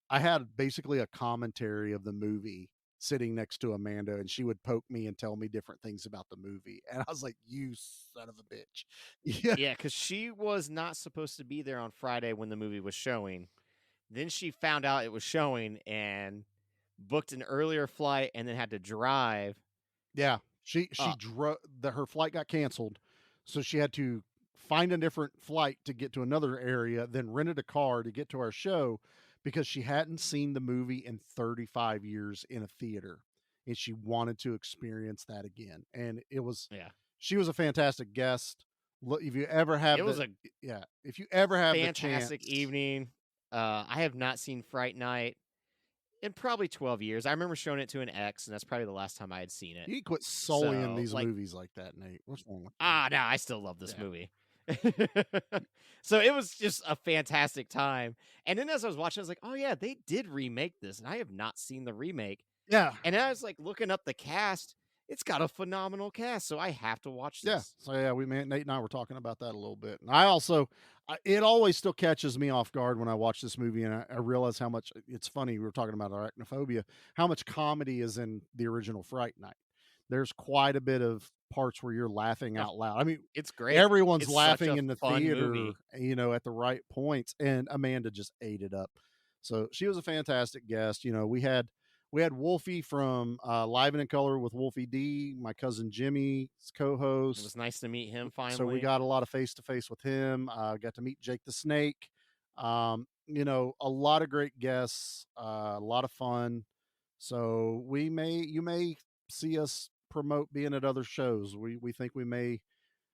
I had basically a commentary of the movie sitting next to Amanda, and she would poke me and tell me different things about the movie. And I was like, you son of a bitch. Yeah, because she was not supposed to be there on Friday when the movie was showing. Then she found out it was showing and booked an earlier flight and then had to drive. Yeah, she drove. Her flight got canceled, so she had to find a different flight to get to another area, then rented a car to get to our show because she hadn't seen the movie in 35 years in a theater, and she wanted to experience that again. And she was a fantastic guest. Look, if you ever have, if you ever have fantastic the chance, evening. I have not seen Fright Night in probably 12 years. I remember showing it to an ex, and that's probably the last time I had seen it. You quit sullying these movies like that, Nate. What's wrong with you? No, I still love this movie. So it was just a fantastic time. And then as I was watching, I was like, oh yeah, they did remake this, and I have not seen the remake. Yeah. And I was like looking up the cast. It's got a phenomenal cast, so I have to watch this. Yeah. So yeah, Nate and I were talking about that a little bit. And I also, it always still catches me off guard when I watch this movie, and I realize how much it's funny. We were talking about Arachnophobia, how much comedy is in the original Fright Night. There's quite a bit of parts where you're laughing out loud. I mean, it's great. Everyone's it's laughing in the theater, movie. At the right points. And Amanda just ate it up. So she was a fantastic guest. We had Wolfie from Live and in Color with Wolfie D, my cousin Jimmy's co-host. It was nice to meet him finally. So we got a lot of face-to-face with him. Got to meet Jake the Snake. You know, a lot of great guests, a lot of fun. So you may see us promote being at other shows. We think we may,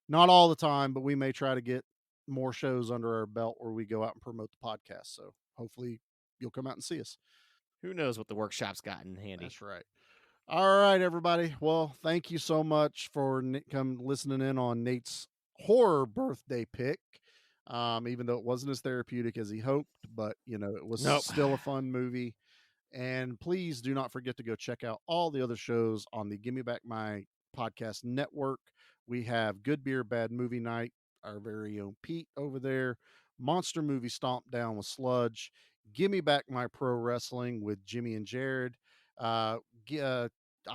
not all the time, but we may try to get more shows under our belt where we go out and promote the podcast. So hopefully you'll come out and see us. Who knows what the workshop's got in handy? That's right. All right, everybody. Well, thank you so much for come listening in on Nate's horror birthday pick. Even though it wasn't as therapeutic as he hoped, but you know, it was still a fun movie. And please do not forget to go check out all the other shows on the Gimme Back My Podcast Network. We have Good Beer, Bad Movie Night, our very own Pete over there, Monster Movie Stomp Down with Sludge, Gimme Back My Pro Wrestling with Jimmy and Jared. I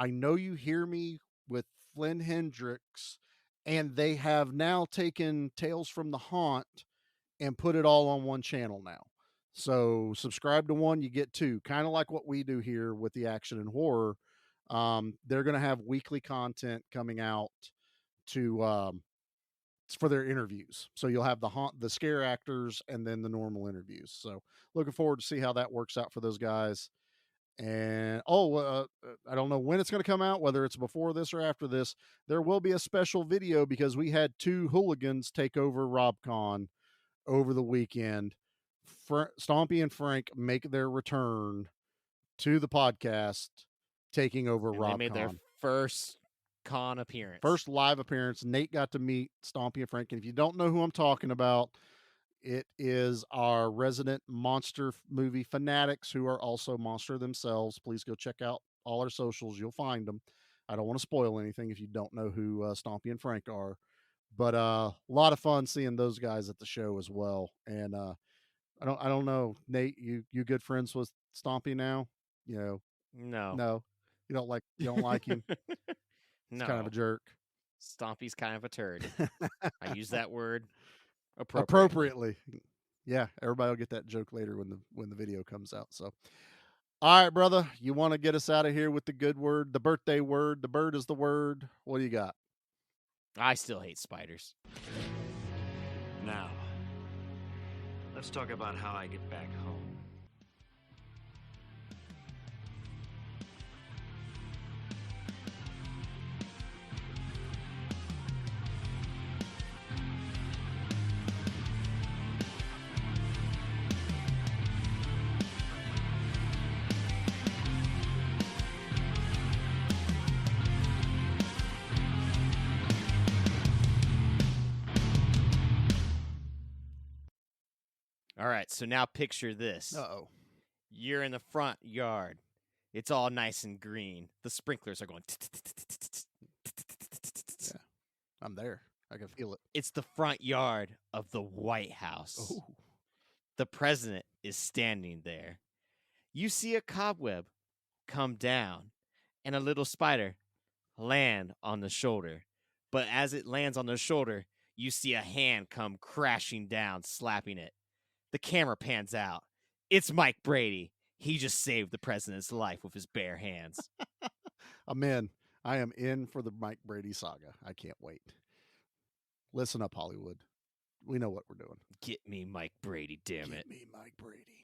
Know You Hear Me with Flynn Hendricks, and they have now taken Tales from the Haunt and put it all on one channel now. So subscribe to one, you get two, kind of like what we do here with the action and horror. They're going to have weekly content coming out to for their interviews. So you'll have the scare actors and then the normal interviews. So looking forward to see how that works out for those guys. And I don't know when it's going to come out, whether it's before this or after this. There will be a special video because we had two hooligans take over RobCon over the weekend. Stompy and Frank make their return to the podcast, taking over RobCon. They made their first con appearance. First live appearance. Nate got to meet Stompy and Frank. And if you don't know who I'm talking about, it is our resident monster movie fanatics who are also monster themselves. Please go check out all our socials. You'll find them. I don't want to spoil anything if you don't know who Stompy and Frank are. But a lot of fun seeing those guys at the show as well. And I don't know, Nate, you good friends with Stompy now? You know, no, you don't like him. He's kind of a jerk. Stompy's kind of a turd. I use that word appropriately. Yeah, everybody will get that joke later when the video comes out. So, all right, brother, you want to get us out of here with the good word, the birthday word? The bird is the word. What do you got? I still hate spiders. Now, let's talk about how I get back home. All right, so now picture this. Uh-oh. You're in the front yard. It's all nice and green. The sprinklers are going. Yeah, I'm there. I can feel it. It's the front yard of the White House. Oh. The president is standing there. You see a cobweb come down and a little spider land on the shoulder. But as it lands on the shoulder, you see a hand come crashing down, slapping it. The camera pans out. It's Mike Brady. He just saved the president's life with his bare hands. I'm in. I am in for the Mike Brady saga. I can't wait. Listen up, Hollywood. We know what we're doing. Get me Mike Brady, damn it. Get me Mike Brady.